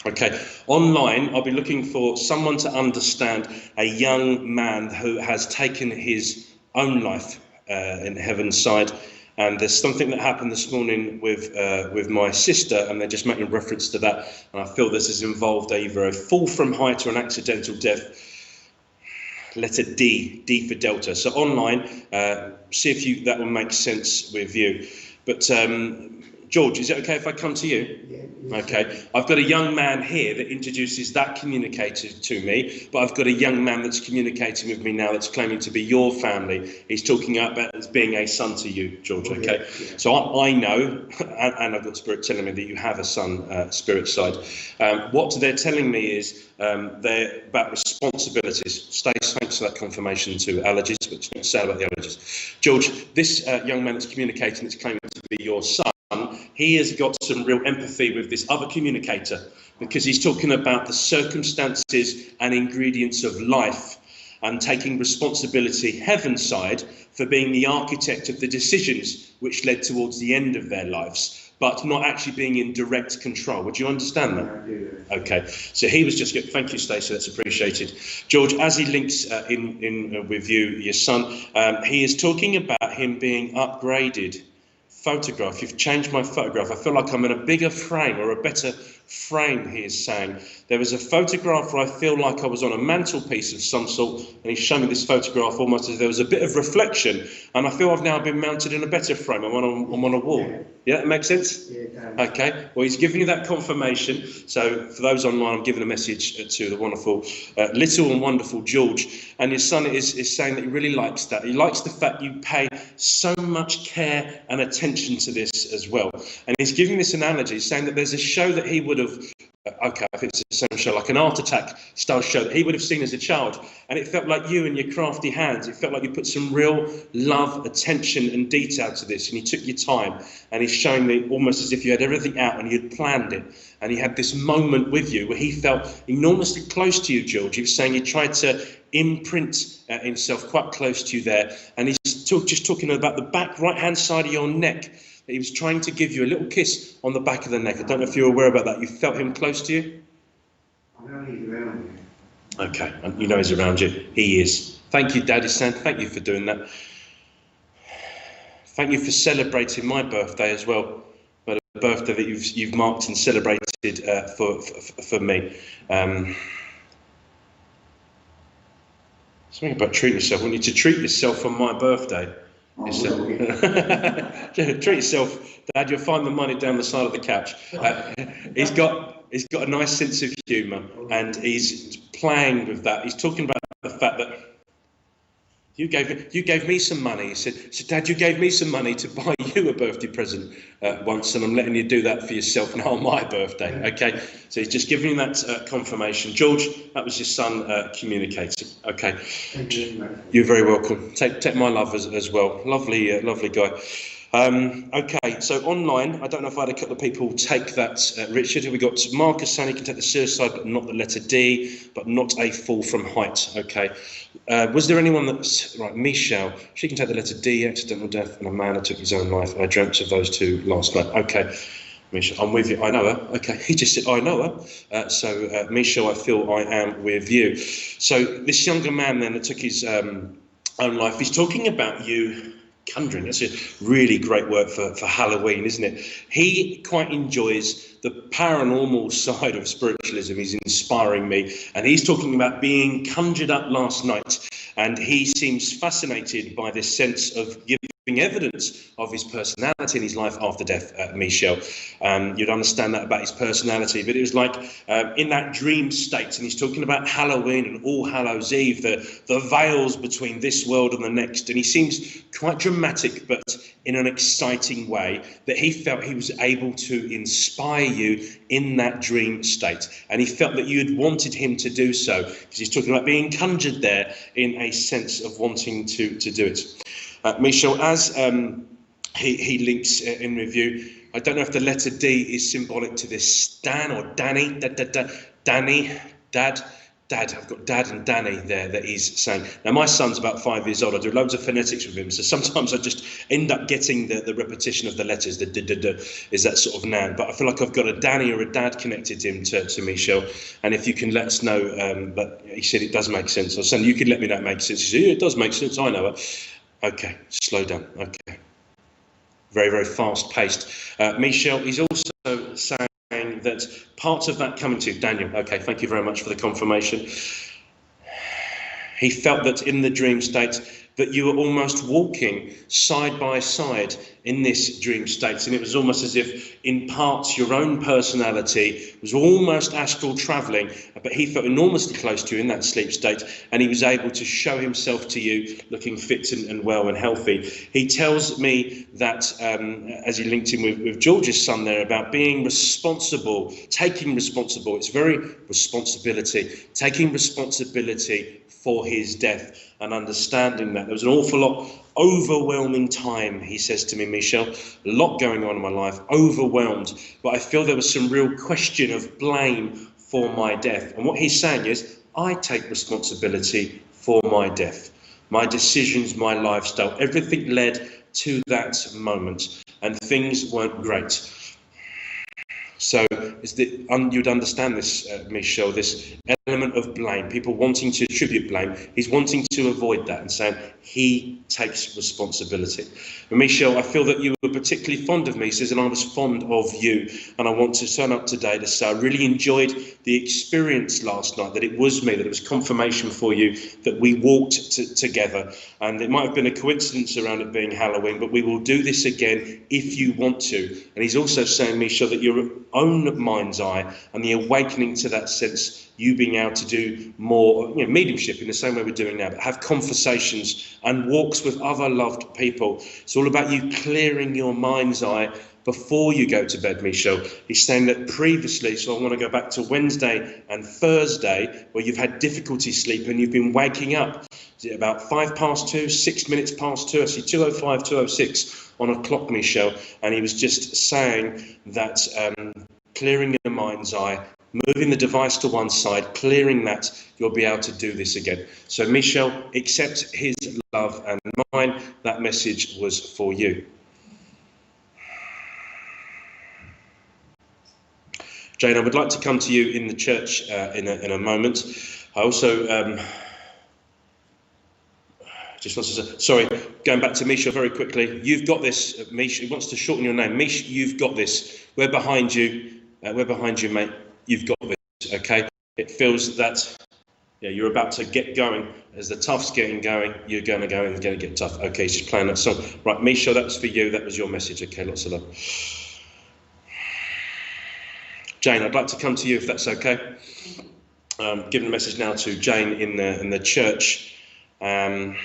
Okay, online, I'll be looking for someone to understand a young man who has taken his own life in heaven's side, and there's something that happened this morning with my sister, and they're just making reference to that, and I feel this has involved either a fall from height or an accidental death. Letter D for Delta. So online, see if that will make sense with you. But George, is it okay if I come to you? Yeah. Okay. I've got a young man here that introduces that communicator to me, but I've got a young man that's communicating with me now that's claiming to be your family. He's talking about as being a son to you, George, okay? Yeah. So I know, and I've got Spirit telling me that you have a son, Spirit side. What they're telling me is they're about responsibilities. Stace, thanks for that confirmation to allergies, but don't say about the allergies. George, this young man that's communicating, that's claiming to be your son, he has got some real empathy with this other communicator, because he's talking about the circumstances and ingredients of life and taking responsibility, heaven side, for being the architect of the decisions which led towards the end of their lives, but not actually being in direct control. Would you understand that? I do. Okay, so he was just good. Thank you, Stacey, that's appreciated. George, as he links in with you, your son, he is talking about him being upgraded. Photograph, you've changed my photograph. I feel like I'm in a bigger frame or a better frame, he is saying. There was a photograph where I feel like I was on a mantelpiece of some sort, and he's showing me this photograph almost as there was a bit of reflection, and I feel I've now been mounted in a better frame. I'm on a wall. Yeah, that makes sense? Yeah, it does. Okay, well, he's giving you that confirmation. So for those online, I'm giving a message to the wonderful, little and wonderful George. And your son is saying that he really likes that. He likes the fact you pay so much care and attention to this as well. And he's giving this analogy, saying that there's a show that he would have okay, I think it's the same show, like an art attack style show that he would have seen as a child. And it felt like you and your crafty hands, it felt like you put some real love, attention and detail to this, and you took your time, and he's showing me almost as if you had everything out and you'd planned it. And he had this moment with you where he felt enormously close to you, George. He was saying he tried to imprint himself quite close to you there. And he's just talking about the back right-hand side of your neck. He was trying to give you a little kiss on the back of the neck. I don't know if you're aware about that. You felt him close to you? I know he's around me. Okay, and you know he's around you. He is. Thank you, Daddy Stan. Thank you for doing that. Thank you for celebrating my birthday as well. But a birthday that you've marked and celebrated for me. Something about treating yourself. I want you to treat yourself on my birthday. Treat yourself, Dad. You'll find the money down the side of the couch. He's got a nice sense of humour, and he's playing with that. He's talking about the fact that you gave me some money. He said, Dad, you gave me some money to buy you a birthday present once, and I'm letting you do that for yourself now on my birthday. Okay, so he's just giving you that confirmation. George, that was your son communicating. Okay, you're very welcome. Take my love as well. Lovely guy. Okay, so online, I don't know if I had a couple of people take that, Richard. We got Marcus saying he can take the suicide, but not the letter D, but not a fall from height. Okay, was there anyone that's right? Michelle, she can take the letter D, accidental death, and a man who took his own life. I dreamt of those two last night. Okay, Michelle, I'm with you. I know her. Okay, he just said I know her. So Michelle, I feel I am with you. So this younger man then that took his own life, he's talking about you. Conjuring, that's a really great word for Halloween, isn't it? He quite enjoys the paranormal side of spiritualism. He's inspiring me, and he's talking about being conjured up last night, and he seems fascinated by this sense of giving evidence of his personality in his life after death, Michel. You'd understand that about his personality, but it was like in that dream state, and he's talking about Halloween and All Hallows Eve, the veils between this world and the next, and he seems quite dramatic, but in an exciting way, that he felt he was able to inspire you in that dream state, and he felt that you had wanted him to do so, because he's talking about being conjured there in a sense of wanting to do it. Michel, as he links in review, I don't know if the letter D is symbolic to this Stan or Danny, Danny, Dad. I've got Dad and Danny there that he's saying. Now, my son's about 5 years old. I do loads of phonetics with him, so sometimes I just end up getting the repetition of the letters. The d is that sort of noun. But I feel like I've got a Danny or a Dad connected to him, to Michel. And if you can let us know, but he said it does make sense. I was saying, you could let me know it makes sense. He said, yeah, it does make sense. I know it. Okay, slow down. Okay. Very, very fast paced. Michel, he's also saying that parts of that coming to Daniel. Okay, thank you very much for the confirmation. He felt that in the dream state that you were almost walking side by side in this dream state, and it was almost as if in parts your own personality was almost astral travelling, but he felt enormously close to you in that sleep state, and he was able to show himself to you looking fit and well and healthy. He tells me that, as he linked in with George's son there, about being responsible, taking responsible. It's very responsibility, taking responsibility for his death and understanding that. There was an awful lot, overwhelming time, he says to me, Michel, a lot going on in my life, overwhelmed, but I feel there was some real question of blame for my death. And what he's saying is, I take responsibility for my death, my decisions, my lifestyle, everything led to that moment, and things weren't great. So you'd understand this, Michel, this element of blame, people wanting to attribute blame. He's wanting to avoid that and saying he takes responsibility. And Michel, I feel that you were particularly fond of me. He says, and I was fond of you. And I want to turn up today to say I really enjoyed the experience last night, that it was me, that it was confirmation for you, that we walked together. And it might have been a coincidence around it being Halloween, but we will do this again if you want to. And he's also saying, Michel, that own mind's eye and the awakening to that sense, you being able to do more, mediumship in the same way we're doing now, but have conversations and walks with other loved people. It's all about you clearing your mind's eye before you go to bed, Michelle. He's saying that previously, so I want to go back to Wednesday and Thursday, where you've had difficulty sleeping, you've been waking up. Is it about 2:05, 6 minutes past 2? I see 2:05, 2:06 on a clock, Michelle. And he was just saying that clearing your mind's eye, moving the device to one side, clearing that, you'll be able to do this again. So Michelle, accept his love and mine. That message was for you. Jane, I would like to come to you in the church in a moment. I also just want to say, sorry, going back to Misha very quickly. You've got this, Misha. He wants to shorten your name. Misha, you've got this. We're behind you. We're behind you, mate. You've got this, okay? It feels that, you're about to get going. As the tough's getting going, you're going to go and going to get tough. Okay, she's playing that song. Right, Misha, that was for you. That was your message. Okay, lots of love. Jane, I'd like to come to you if that's okay. Giving a message now to Jane in the church. And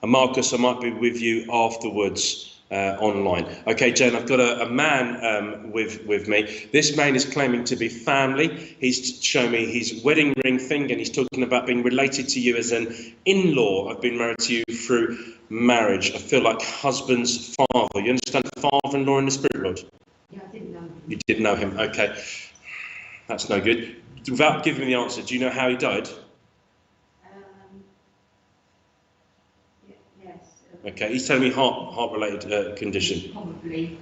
Marcus, I might be with you afterwards online. Okay, Jane, I've got a man with me. This man is claiming to be family. He's shown me his wedding ring thing, and he's talking about being related to you as an in-law. I've been married to you through marriage. I feel like husband's father. You understand father-in-law in the spirit world? Yeah, I didn't know him. You didn't know him, okay. That's no good. Without giving me the answer, do you know how he died? Yes. Okay, he's telling me heart-related condition. Probably.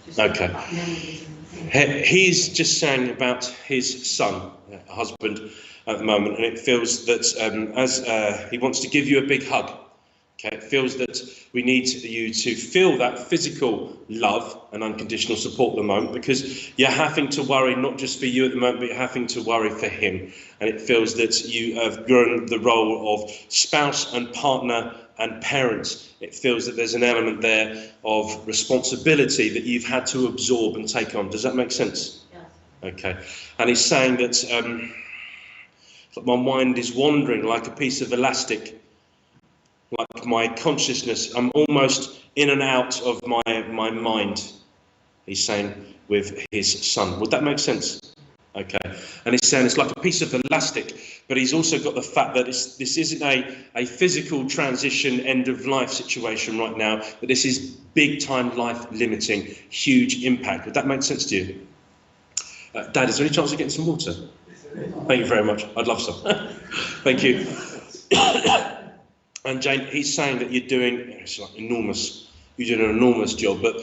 Just Okay. memories and things. He's just saying about his son, husband, at the moment, and it feels that as he wants to give you a big hug. Okay, it feels that we need you to feel that physical love and unconditional support at the moment, because you're having to worry not just for you at the moment, but you're having to worry for him. And it feels that you have grown the role of spouse and partner and parents. It feels that there's an element there of responsibility that you've had to absorb and take on. Does that make sense? Yes. Okay. And he's saying that my mind is wandering like a piece of elastic. Like my consciousness, I'm almost in and out of my mind, he's saying, with his son. Would that make sense? Okay. And he's saying it's like a piece of elastic, but he's also got the fact that this isn't a physical transition, end of life situation right now, but this is big time life limiting, huge impact. Would that make sense to you? Dad, is there any chance of getting some water? Thank you very much. I'd love some. Thank you. And Jane, he's saying that you're doing you're doing an enormous job, but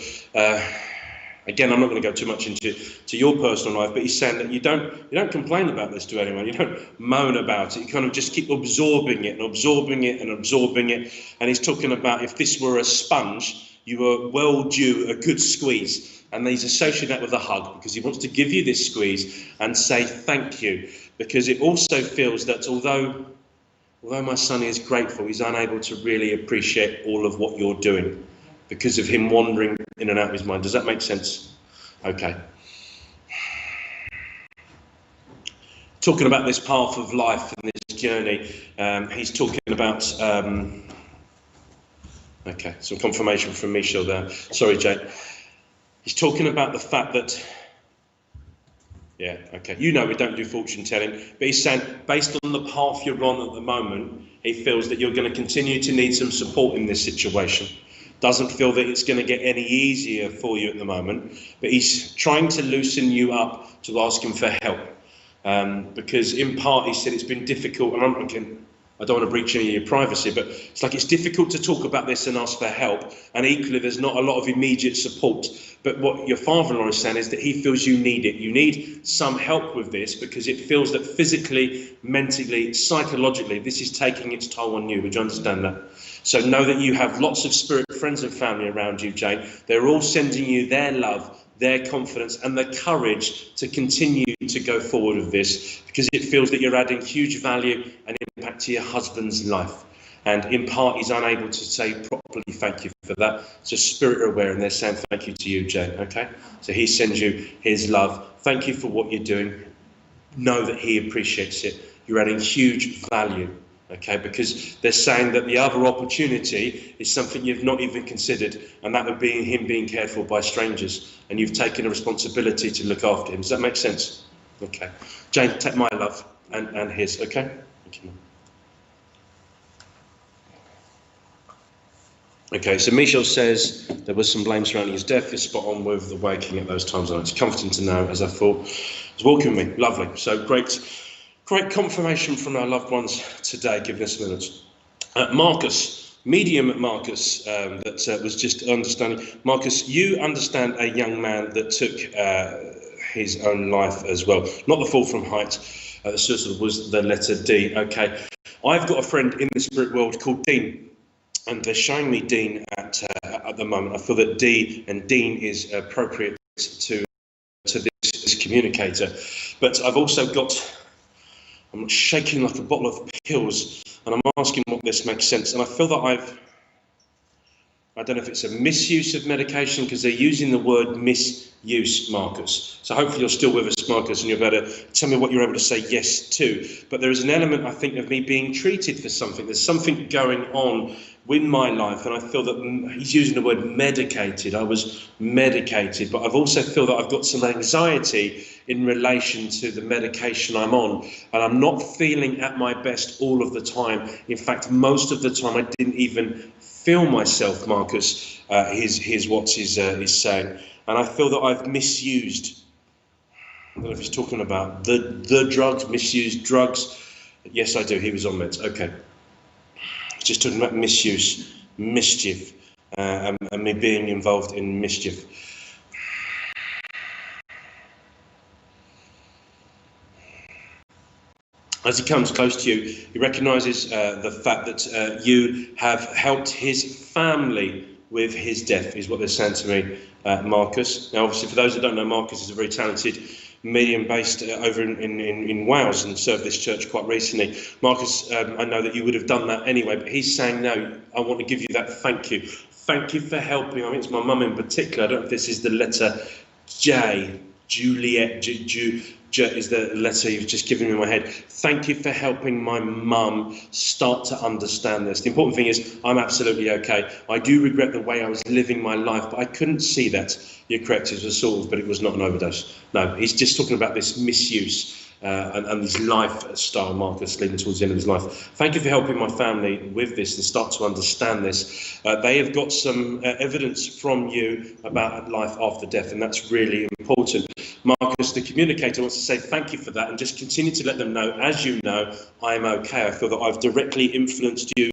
again, I'm not going to go too much into your personal life, but he's saying that you don't complain about this to anyone, you don't moan about it, you kind of just keep absorbing it and absorbing it and absorbing it. And he's talking about if this were a sponge, you were well due a good squeeze. And he's associating that with a hug, because he wants to give you this squeeze and say thank you, because it also feels that although my son is grateful, he's unable to really appreciate all of what you're doing because of him wandering in and out of his mind. Does that make sense? Okay. Talking about this path of life and this journey, he's talking about... okay, some confirmation from Michelle there. Sorry, Jane. He's talking about the fact that... Yeah, okay. You know we don't do fortune telling, but he's saying based on the path you're on at the moment, he feels that you're going to continue to need some support in this situation. Doesn't feel that it's going to get any easier for you at the moment, but he's trying to loosen you up to ask him for help. Because in part he said it's been difficult, and I don't want to breach any of your privacy, but it's like it's difficult to talk about this and ask for help, and equally there's not a lot of immediate support. But what your father-in-law is saying is that he feels you need it. You need some help with this, because it feels that physically, mentally, psychologically, this is taking its toll on you. Would you understand that? So know that you have lots of spirit friends and family around you, Jane. They're all sending you their love, their confidence and the courage to continue to go forward with this, because it feels that you're adding huge value and impact to your husband's life. and in part he's unable to say properly thank you for that. So spirit aware, and they're saying thank you to you, Jane, okay? So he sends you his love. Thank you for what you're doing. Know that he appreciates it. You're adding huge value, okay? Because they're saying that the other opportunity is something you've not even considered, and that would be him being cared for by strangers, and you've taken a responsibility to look after him. Does that make sense? Okay. Jane, take my love and his, okay? Thank you. Okay, so Michel says there was some blame surrounding his death. Is spot on with the waking at those times. And it's comforting to know, as I thought, it's walking with me. Lovely. So great confirmation from our loved ones today, giving us minutes. Marcus, medium Marcus, that was just understanding. Marcus, you understand a young man that took his own life as well. Not the fall from height. The suicide was the letter D. Okay. I've got a friend in the spirit world called Dean. And they're showing me Dean at the moment. I feel that D and Dean is appropriate to this communicator. But I've also got, I'm shaking like a bottle of pills, and I'm asking what this makes sense. And I feel that I don't know if it's a misuse of medication, because they're using the word misuse, Marcus. So hopefully you're still with us, Marcus, and you're able to tell me what you're able to say yes to. But there is an element, I think, of me being treated for something. There's something going on in my life, and I feel that he's using the word medicated. I was medicated, but I've also feel that I've got some anxiety in relation to the medication I'm on, and I'm not feeling at my best all of the time. In fact, most of the time I didn't even feel myself, Marcus, is what he's saying. And I feel that I've misused, I don't know if he's talking about the drugs, misused drugs. Yes, I do. He was on meds. Okay. Just talking about misuse, mischief, and me being involved in mischief. As he comes close to you, he recognises the fact that you have helped his family with his death, is what they're saying to me, Marcus. Now, obviously, for those that don't know, Marcus is a very talented medium based over in Wales, and served this church quite recently. Marcus, I know that you would have done that anyway, but he's saying, no, I want to give you that thank you. Thank you for helping. I mean, it's my mum in particular. I don't know if this is the letter J, Juliet, J is the letter you've just given me in my head. Thank you for helping my mum start to understand this. The important thing is I'm absolutely okay. I do regret the way I was living my life, but I couldn't see that. You're correct, it was assault, but it was not an overdose. No, he's just talking about this misuse and his lifestyle, Marcus, leading towards the end of his life. Thank you for helping my family with this and start to understand this. They have got some evidence from you about life after death, and that's really important. Marcus, the communicator, wants to say thank you for that, and just continue to let them know, as you know, I'm okay. I feel that I've directly influenced you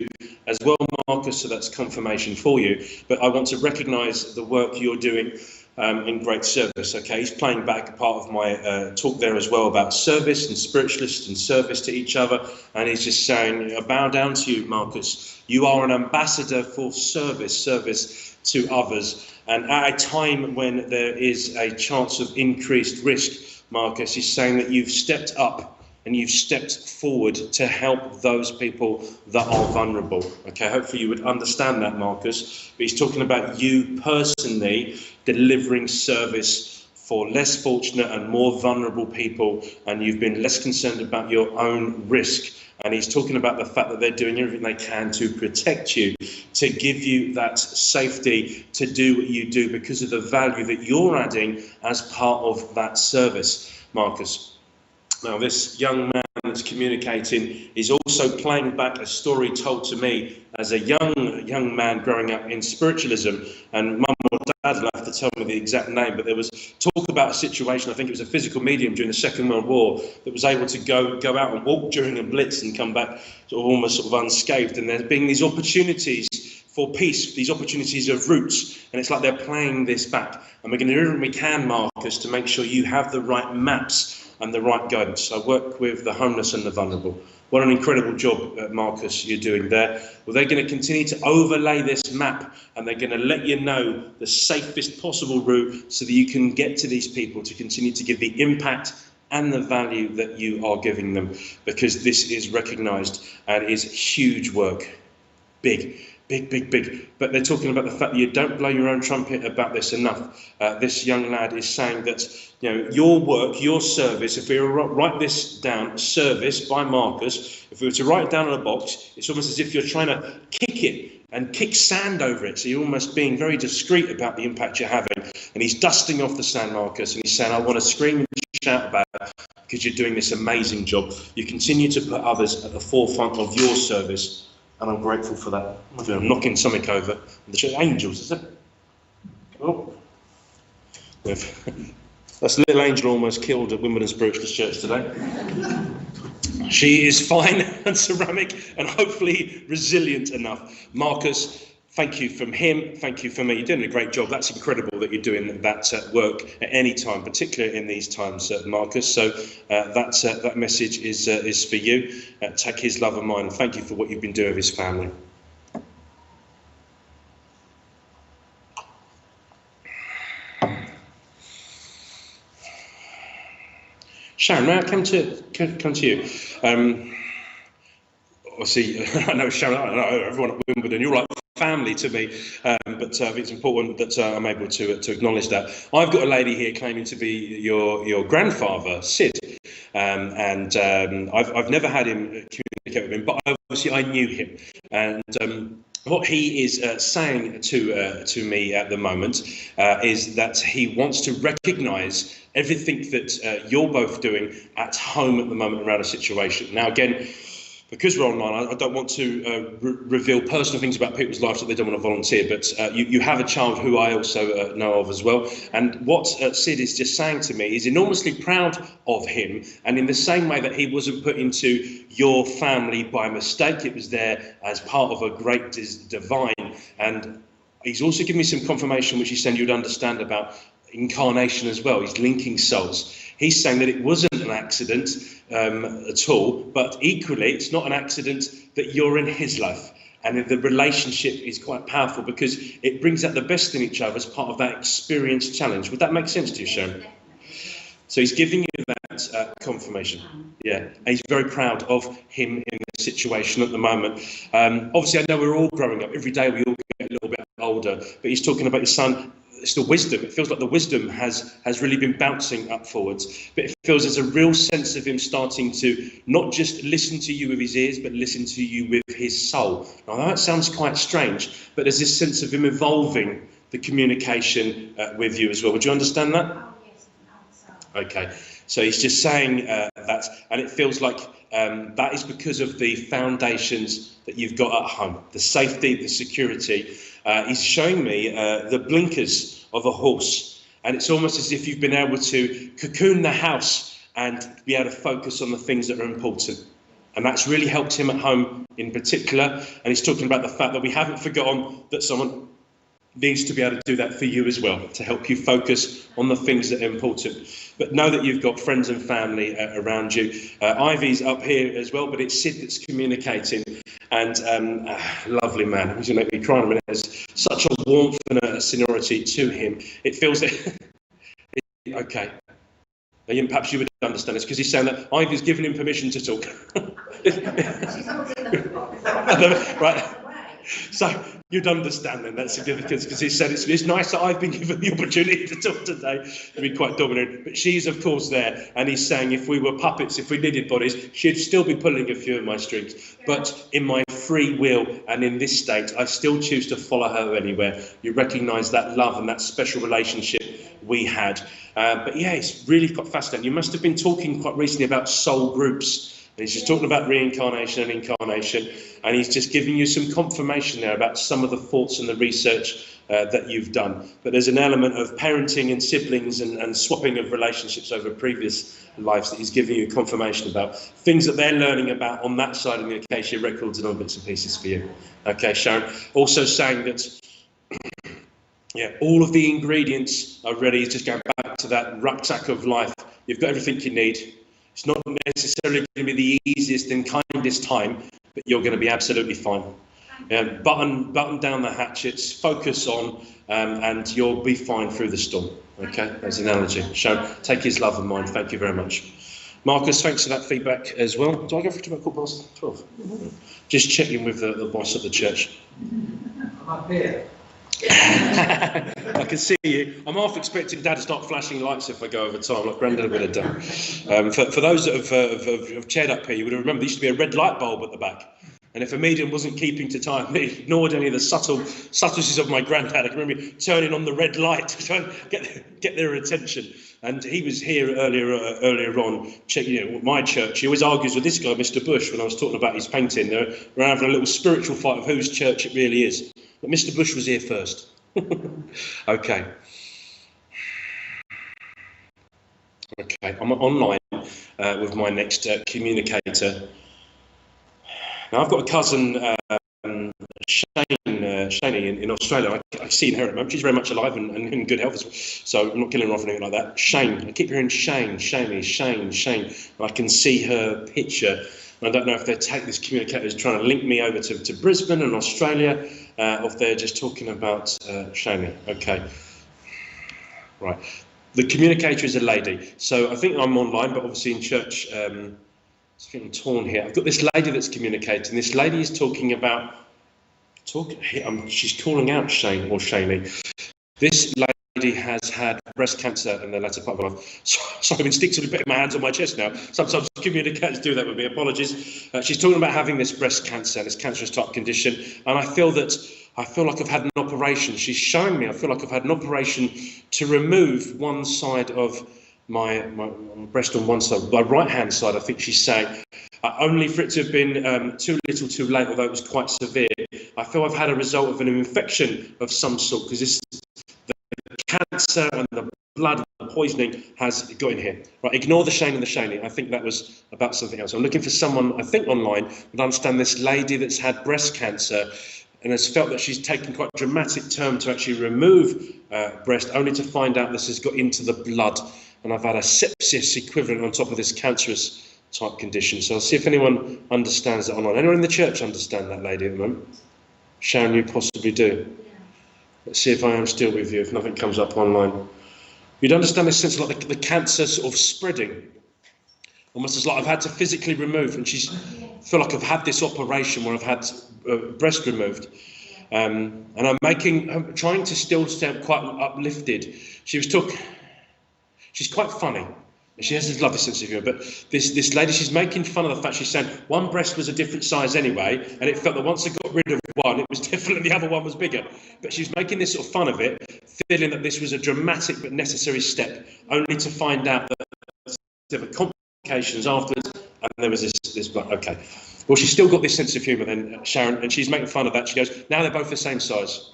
as well, Marcus, so that's confirmation for you. But I want to recognise the work you're doing in great service. Okay, he's playing back a part of my talk there as well about service and spiritualist and service to each other, and he's just saying, I bow down to you, Marcus. You are an ambassador for service to others, and at a time when there is a chance of increased risk, Marcus, he's saying that you've stepped up and you've stepped forward to help those people that are vulnerable. Okay, hopefully you would understand that, Marcus. But he's talking about you personally delivering service for less fortunate and more vulnerable people, and you've been less concerned about your own risk. And he's talking about the fact that they're doing everything they can to protect you, to give you that safety to do what you do because of the value that you're adding as part of that service, Marcus. Now, this young man that's communicating is also playing back a story told to me as a young man growing up in spiritualism. And mum or dad will have to tell me the exact name, but there was talk about a situation, I think it was a physical medium during the Second World War, that was able to go out and walk during a blitz and come back almost unscathed. And there's been these opportunities for peace, these opportunities of roots, and it's like they're playing this back. And we're going to do everything we can, Marcus, to make sure you have the right maps and the right guidance. I work with the homeless and the vulnerable. What an incredible job, Marcus, you're doing there. Well, they're going to continue to overlay this map, and they're going to let you know the safest possible route so that you can get to these people to continue to give the impact and the value that you are giving them, because this is recognised and is huge work. big. But they're talking about the fact that you don't blow your own trumpet about this enough. This young lad is saying that, you know, your work, your service, if we were to write this down, service by Marcus, if we were to write it down in a box, it's almost as if you're trying to kick it and kick sand over it. So you're almost being very discreet about the impact you're having. And he's dusting off the sand, Marcus, and he's saying, I want to scream and shout about it because you're doing this amazing job. You continue to put others at the forefront of your service. And I'm grateful for that. I'm knocking something over. The angels, is it? Oh. That's little angel almost killed at Wimbledon Spiritualist Church today. She is fine and ceramic and hopefully resilient enough. Marcus, thank you from him. Thank you from me. You're doing a great job. That's incredible that you're doing that work at any time, particularly in these times, Marcus. So that message is for you. Take his love of mine. Thank you for what you've been doing with his family. Sharon, may I come to you? Obviously, I know Sharon, I know everyone at Wimbledon, you're like family to me, but it's important that I'm able to acknowledge that. I've got a lady here claiming to be your grandfather, Sid, and I've never had him communicate with him, but obviously I knew him, and what he is saying to me at the moment is that he wants to recognise everything that you're both doing at home at the moment around a situation. Now, again, because we're online, I don't want to reveal personal things about people's lives that they don't want to volunteer, but you have a child who I also know of as well. And what Sid is just saying to me is enormously proud of him. And in the same way that he wasn't put into your family by mistake, it was there as part of a great divine. And he's also given me some confirmation, which he's saying you'd understand about incarnation as well. He's linking souls. He's saying that it wasn't an accident at all, but equally it's not an accident that you're in his life, and the relationship is quite powerful because it brings out the best in each other as part of that experience challenge. Would that make sense to you, Sharon? So he's giving you that confirmation. Yeah, and he's very proud of him in the situation at the moment. Obviously, I know we're all growing up. Every day we all get a little bit older, but he's talking about his son. It's the wisdom. It feels like the wisdom has really been bouncing up forwards. But it feels there's a real sense of him starting to not just listen to you with his ears, but listen to you with his soul. Now, that sounds quite strange, but there's this sense of him evolving the communication with you as well. Would you understand that? Oh, yes. Okay. So he's just saying that, and it feels like that is because of the foundations that you've got at home, the safety, the security. He's showing me the blinkers of a horse, and it's almost as if you've been able to cocoon the house and be able to focus on the things that are important. And that's really helped him at home in particular. And he's talking about the fact that we haven't forgotten that someone needs to be able to do that for you as well, to help you focus on the things that are important. But know that you've got friends and family around you. Ivy's up here as well, but it's Sid that's communicating. And lovely man, he's going to make me cry in a minute. There's such a warmth and a seniority to him. It feels that, okay. And perhaps you would understand this because he's saying that Ivy's given him permission to talk. Right. So you'd understand then that significance, because he said it's nice that I've been given the opportunity to talk today, to be quite dominant. But she's of course there, and he's saying if we were puppets, if we needed bodies, she'd still be pulling a few of my strings. But in my free will and in this state, I still choose to follow her anywhere. You recognise that love and that special relationship we had. But yeah, it's really quite fascinating. You must have been talking quite recently about soul groups. And he's just talking about reincarnation and incarnation, and he's just giving you some confirmation there about some of the thoughts and the research that you've done. But there's an element of parenting and siblings and swapping of relationships over previous lives that he's giving you confirmation about. Things that they're learning about on that side of the Acacia records and all bits and pieces for you. Okay, Sharon. Also saying that, yeah, all of the ingredients are ready. Just going back to that rucksack of life. You've got everything you need. It's not necessarily going to be the easiest and kindest time, but you're going to be absolutely fine. Button down the hatchets, focus on, and you'll be fine through the storm. Okay, that's an analogy. Take his love and mine. Thank you very much. Marcus, thanks for that feedback as well. Do I go for about 12? Just checking with the boss of the church. I'm up here. I can see you. I'm half expecting Dad to start flashing lights if I go over time, like Grandad would have done. For those that have chaired up here, you would have remembered there used to be a red light bulb at the back. And if a medium wasn't keeping to time, he ignored any of the subtleties of my granddad. I can remember turning on the red light to try and get their attention. And he was here earlier on, checking my church. He always argues with this guy, Mr. Bush, when I was talking about his painting. We're having a little spiritual fight of whose church it really is. But Mr. Bush was here first. Okay. Okay, I'm online with my next communicator. Now, I've got a cousin, Shani, in Australia. I see her at the moment. She's very much alive and in good health, so I'm not killing her off or anything like that. Shane. I keep hearing Shane. And I can see her picture. And I don't know if they take this communicator as trying to link me over to Brisbane and Australia, or if they're just talking about Shani. Okay. Right. The communicator is a lady. So I think I'm online, but obviously in church... It's getting torn here. I've got this lady that's communicating. This lady is talking about... she's calling out Shane or Shaney. This lady has had breast cancer in the latter part of her life. So I'm instinctively putting my hands on my chest now. Sometimes communicators do that with me. Apologies. She's talking about having this breast cancer, this cancerous type condition. And I feel like I've had an operation. She's showing me I feel like I've had an operation to remove one side of my breast on one side, my right hand side. I think she's saying, only for it to have been too little too late, although it was quite severe. I feel I've had a result of an infection of some sort, because the cancer and the blood and the poisoning has got in here. Right, ignore the Shane and the Shaney. I think that was about something else. I'm looking for someone, I think online, would understand this lady that's had breast cancer and has felt that she's taken quite a dramatic turn to actually remove breast, only to find out this has got into the blood. And I've had a sepsis equivalent on top of this cancerous type condition. So I'll see if anyone understands that online. Anyone in the church understand that lady at the moment? Sharon, you possibly do. Let's see if I am still with you, if nothing comes up online. You'd understand this sense of like the cancer sort of spreading. Almost as like I've had to physically remove, and feel like I've had this operation where I've had breast removed. And I'm trying to still stay quite uplifted. She's quite funny. She has this lovely sense of humour, but this lady, she's making fun of the fact she's saying one breast was a different size anyway, and it felt that once I got rid of one, it was definitely the other one was bigger. But she's making this sort of fun of it, feeling that this was a dramatic but necessary step, only to find out that there were complications afterwards, and there was this blood. Okay. Well, she's still got this sense of humour then, Sharon, and she's making fun of that. She goes, now they're both the same size.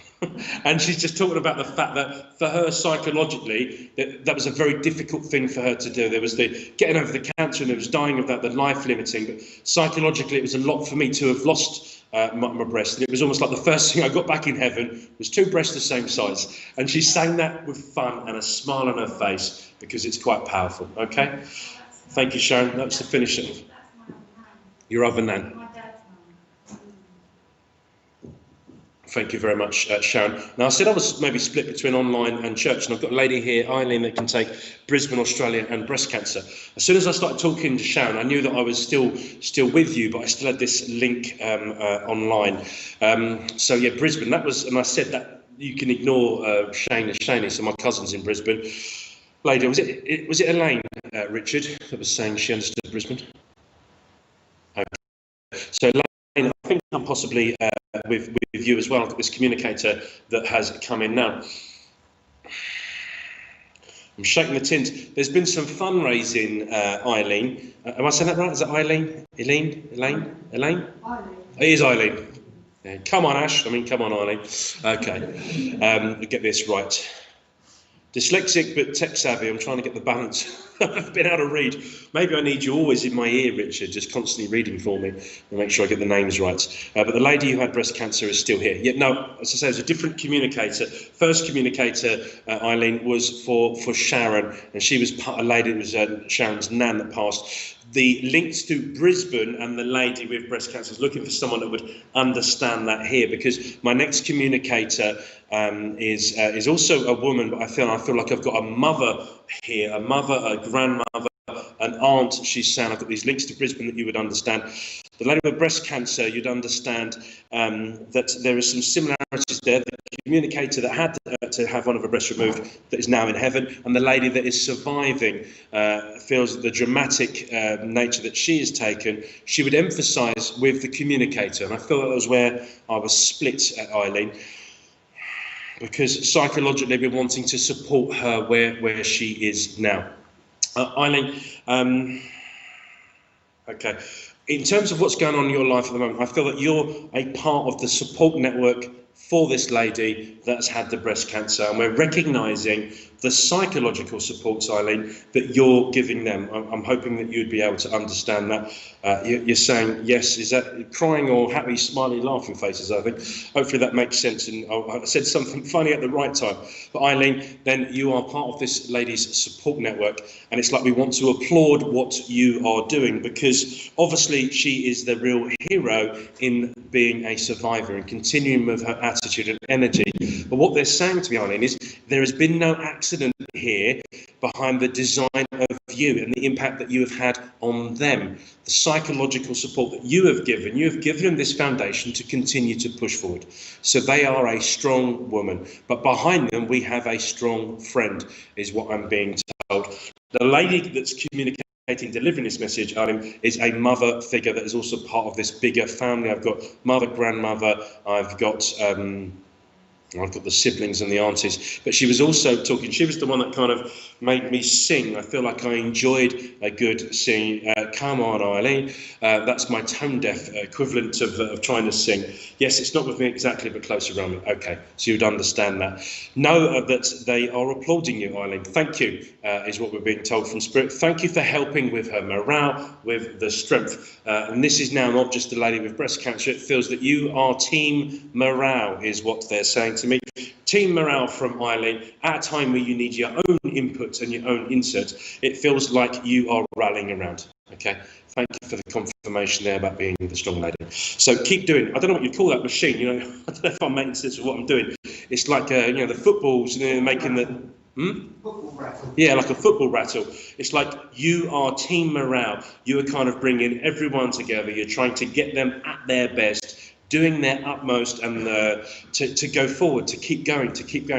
And she's just talking about the fact that for her psychologically, that was a very difficult thing for her to do. There was the getting over the cancer and there was dying of that, the life limiting. But psychologically, it was a lot for me to have lost my breast. And it was almost like the first thing I got back in heaven was two breasts the same size. And she's saying that with fun and a smile on her face because it's quite powerful. Okay? Thank you, Sharon. That's the finish of your other nan. Thank you very much, Sharon. Now, I said I was maybe split between online and church, and I've got a lady here, Eileen, that can take Brisbane, Australia, and breast cancer. As soon as I started talking to Sharon, I knew that I was still with you, but I still had this link online. So yeah, Brisbane. That was, and I said that you can ignore Shane and Shaney. So my cousin's in Brisbane. Lady, was it Elaine, Richard, that was saying she understood Brisbane? Okay. So Elaine, I think I'm possibly. With you as well. I've got this communicator that has come in now. I'm shaking the tins. There's been some fundraising, Eileen. Am I saying that right? Is it Eileen? Elaine? Eileen? It is Eileen. Yeah. Come on, Ash. Come on, Eileen. Okay. We'll get this right. Dyslexic but tech savvy. I'm trying to get the balance. I've been able to read. Maybe I need you always in my ear, Richard, just constantly reading for me and make sure I get the names right. But the lady who had breast cancer is still here. Yeah, no, as I say, it was a different communicator. First communicator, Eileen, was for Sharon, and she was a lady. It was Sharon's nan that passed. The links to Brisbane and the lady with breast cancer is looking for someone that would understand that here, because my next communicator is also a woman, but I feel like I've got a mother here, a mother, a grandmother, a an aunt, she's saying, I've got these links to Brisbane that you would understand. The lady with breast cancer, you'd understand that there are some similarities there. The communicator that had to have one of her breasts removed that is now in heaven, and the lady that is surviving feels the dramatic nature that she has taken. She would emphasise with the communicator, and I feel that was where I was split at Eileen, because psychologically we're wanting to support her where she is now. Eileen, okay. In terms of what's going on in your life at the moment, I feel that you're a part of the support network for this lady that's had the breast cancer, and we're recognising the psychological supports, Eileen, that you're giving them. I'm hoping that you'd be able to understand that. You're saying yes. Is that crying or happy, smiley, laughing faces? I think hopefully that makes sense, and I said something funny at the right time. But Eileen, then you are part of this lady's support network, and it's like we want to applaud what you are doing, because obviously she is the real hero in being a survivor and continuing with her attitude and energy. But what they're saying to me, Eileen, is there has been no accident here behind the design of you and the impact that you have had on them. The psychological support that you have given them this foundation to continue to push forward. So they are a strong woman, but behind them we have a strong friend, is what I'm being told. The lady that's communicating, delivering this message, is a mother figure that is also part of this bigger family. I've got mother, grandmother, I've got the siblings and the aunties, but she was also talking, she was the one that kind of made me sing. I feel like I enjoyed a good sing. Come on, Eileen. That's my tone deaf equivalent of trying to sing. Yes, it's not with me exactly, but close around me. Okay, so you'd understand that. Know that they are applauding you, Eileen. Thank you, is what we're being told from Spirit. Thank you for helping with her morale, with the strength. And this is now not just a lady with breast cancer. It feels that you are team morale, is what they're saying to me. Team morale from Eileen at a time where you need your own input and your own insert. It feels like you are rallying around. Okay, thank you for the confirmation there about being the strong lady. So keep doing. I don't know what you call that machine. I don't know if I'm making sense of what I'm doing. It's like the footballs, making the Football rattle. Yeah, like a football rattle. It's like you are team morale. You are kind of bringing everyone together. You're trying to get them at their best, doing their utmost, and to go forward, to keep going, keep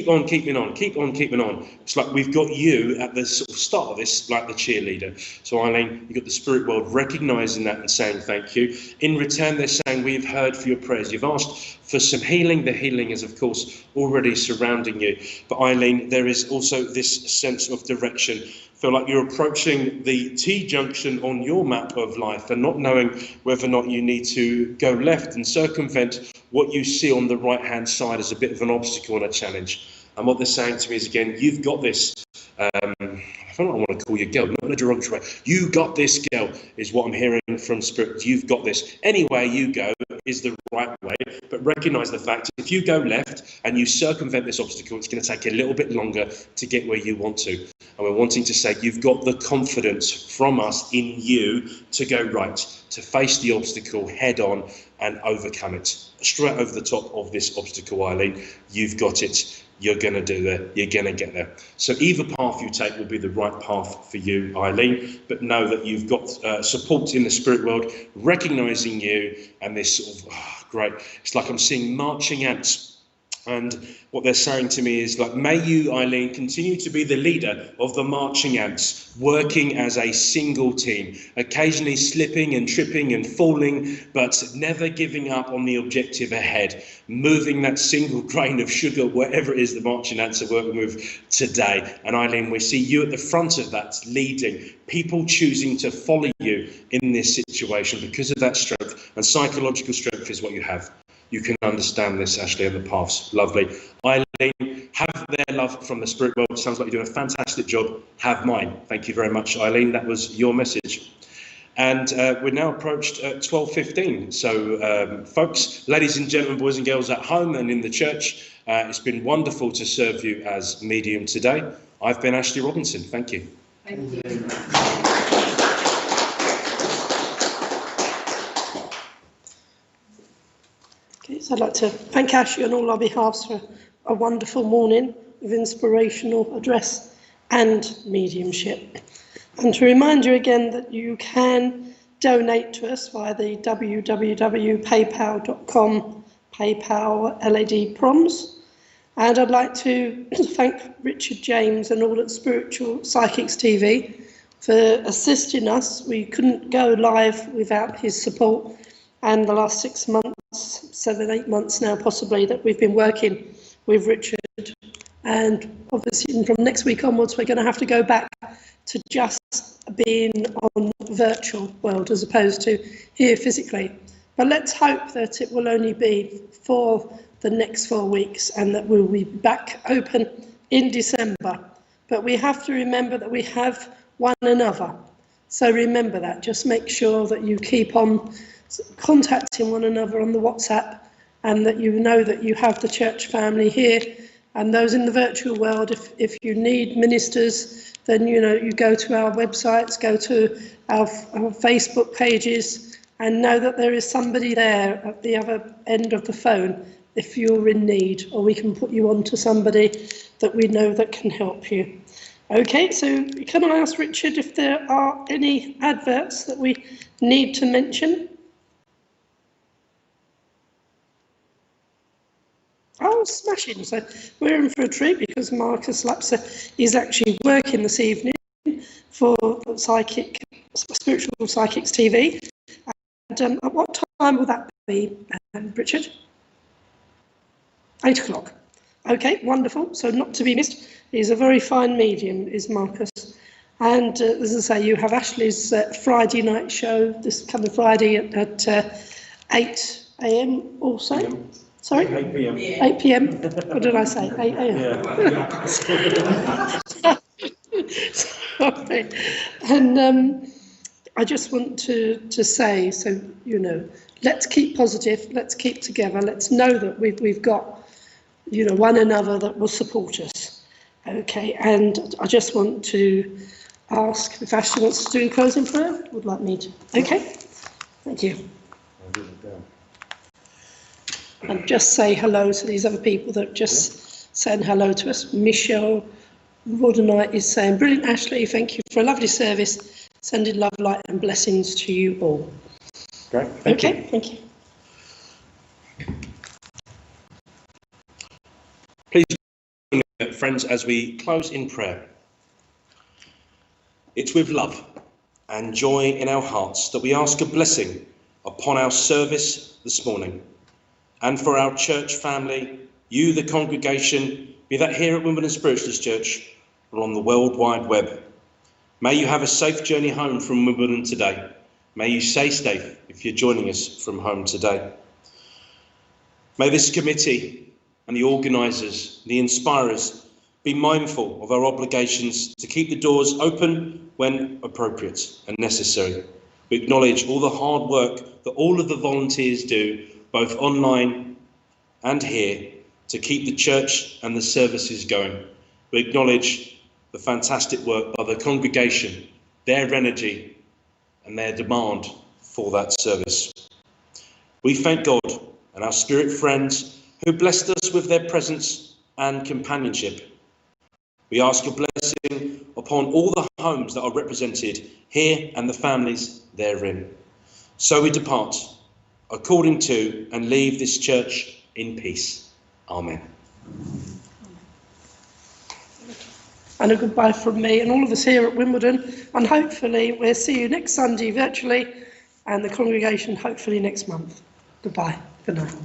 on keeping on, keep on keeping on. It's like we've got you at the sort of start of this, like the cheerleader. So Eileen, you've got the spirit world recognising that and saying thank you. In return, they're saying we've heard for your prayers. You've asked for some healing. The healing is, of course, already surrounding you. But Eileen, there is also this sense of direction. Feel like you're approaching the T-junction on your map of life and not knowing whether or not you need to go left and circumvent what you see on the right-hand side as a bit of an obstacle and a challenge. And what they're saying to me is, again, you've got this. I don't know what I want to call you, girl, not in a derogatory way. You got this, girl, is what I'm hearing from Spirit. You've got this. Any way you go is the right way, but recognise the fact if you go left and you circumvent this obstacle, it's going to take a little bit longer to get where you want to. And we're wanting to say you've got the confidence from us in you to go right, to face the obstacle head on and overcome it. Straight over the top of this obstacle, Eileen, you've got it. You're going to do that. You're going to get there. So either path you take will be the right path for you, Eileen, but know that you've got support in the spirit world, recognising you, and this sort of, great. It's like I'm seeing marching ants. And what they're saying to me is like, may you, Eileen, continue to be the leader of the marching ants, working as a single team, occasionally slipping and tripping and falling, but never giving up on the objective ahead, moving that single grain of sugar, wherever it is the marching ants are working with today. And Eileen, we see you at the front of that, leading, people choosing to follow you in this situation because of that strength, and psychological strength is what you have. You can understand this, Ashley, and the paths. Lovely. Eileen, have their love from the spirit world. Sounds like you're doing a fantastic job. Have mine. Thank you very much, Eileen. That was your message. And we're now approached 12:15. So, folks, ladies and gentlemen, boys and girls at home and in the church, it's been wonderful to serve you as medium today. I've been Ashley Robinson. Thank you. Thank you. So I'd like to thank Ashley on all our behalves for a wonderful morning of inspirational address and mediumship. And to remind you again that you can donate to us via the www.paypal.com PayPal LAD Proms. And I'd like to thank Richard James and all at Spiritual Psychics TV for assisting us. We couldn't go live without his support, and the last 6 months, 7, 8 months now possibly, that we've been working with Richard. And obviously from next week onwards, we're going to have to go back to just being on virtual world as opposed to here physically. But let's hope that it will only be for the next 4 weeks and that we'll be back open in December. But we have to remember that we have one another. So remember that. Just make sure that you keep on contacting one another on the WhatsApp, and that you know that you have the church family here. And those in the virtual world, if you need ministers, then you go to our websites, go to our Facebook pages, and know that there is somebody there at the other end of the phone if you're in need, or we can put you on to somebody that we know that can help you. Okay, so can I ask Richard if there are any adverts that we need to mention? Oh, smashing. So we're in for a treat because Marcus Lapser is actually working this evening for Spiritual Psychics TV. And at what time will that be, Richard? 8 o'clock. Okay, wonderful. So not to be missed. He's a very fine medium, is Marcus. And as I say, you have Ashley's Friday night show this coming Friday at 8 a.m. also. PM. Sorry? 8 p.m. 8 p.m. What did I say? 8 a.m. Yeah. Sorry. And I just want to say, so let's keep positive, let's keep together, let's know that we've got one another that will support us. Okay, and I just want to ask if Ashley wants to do a closing prayer, would like me to. Okay, thank you. And just say hello to these other people that just saying hello to us. Michelle Roddenite is saying, brilliant Ashley, thank you for a lovely service, sending love, light and blessings to you all. Great, thank you. Please join me, friends, as we close in prayer. It's with love and joy in our hearts that we ask a blessing upon our service this morning, and for our church family, you, the congregation, be that here at Wimbledon Spiritualist Church or on the World Wide Web. May you have a safe journey home from Wimbledon today. May you stay safe if you're joining us from home today. May this committee and the organisers, the inspirers, be mindful of our obligations to keep the doors open when appropriate and necessary. We acknowledge all the hard work that all of the volunteers do, both online and here, to keep the church and the services going. We acknowledge the fantastic work by the congregation, their energy and their demand for that service. We thank God and our spirit friends who blessed us with their presence and companionship. We ask your blessing upon all the homes that are represented here and the families therein. So we depart according to and leave this church in peace. Amen. And a goodbye from me and all of us here at Wimbledon, and hopefully we'll see you next Sunday virtually, and the congregation hopefully next month. Goodbye. Good night.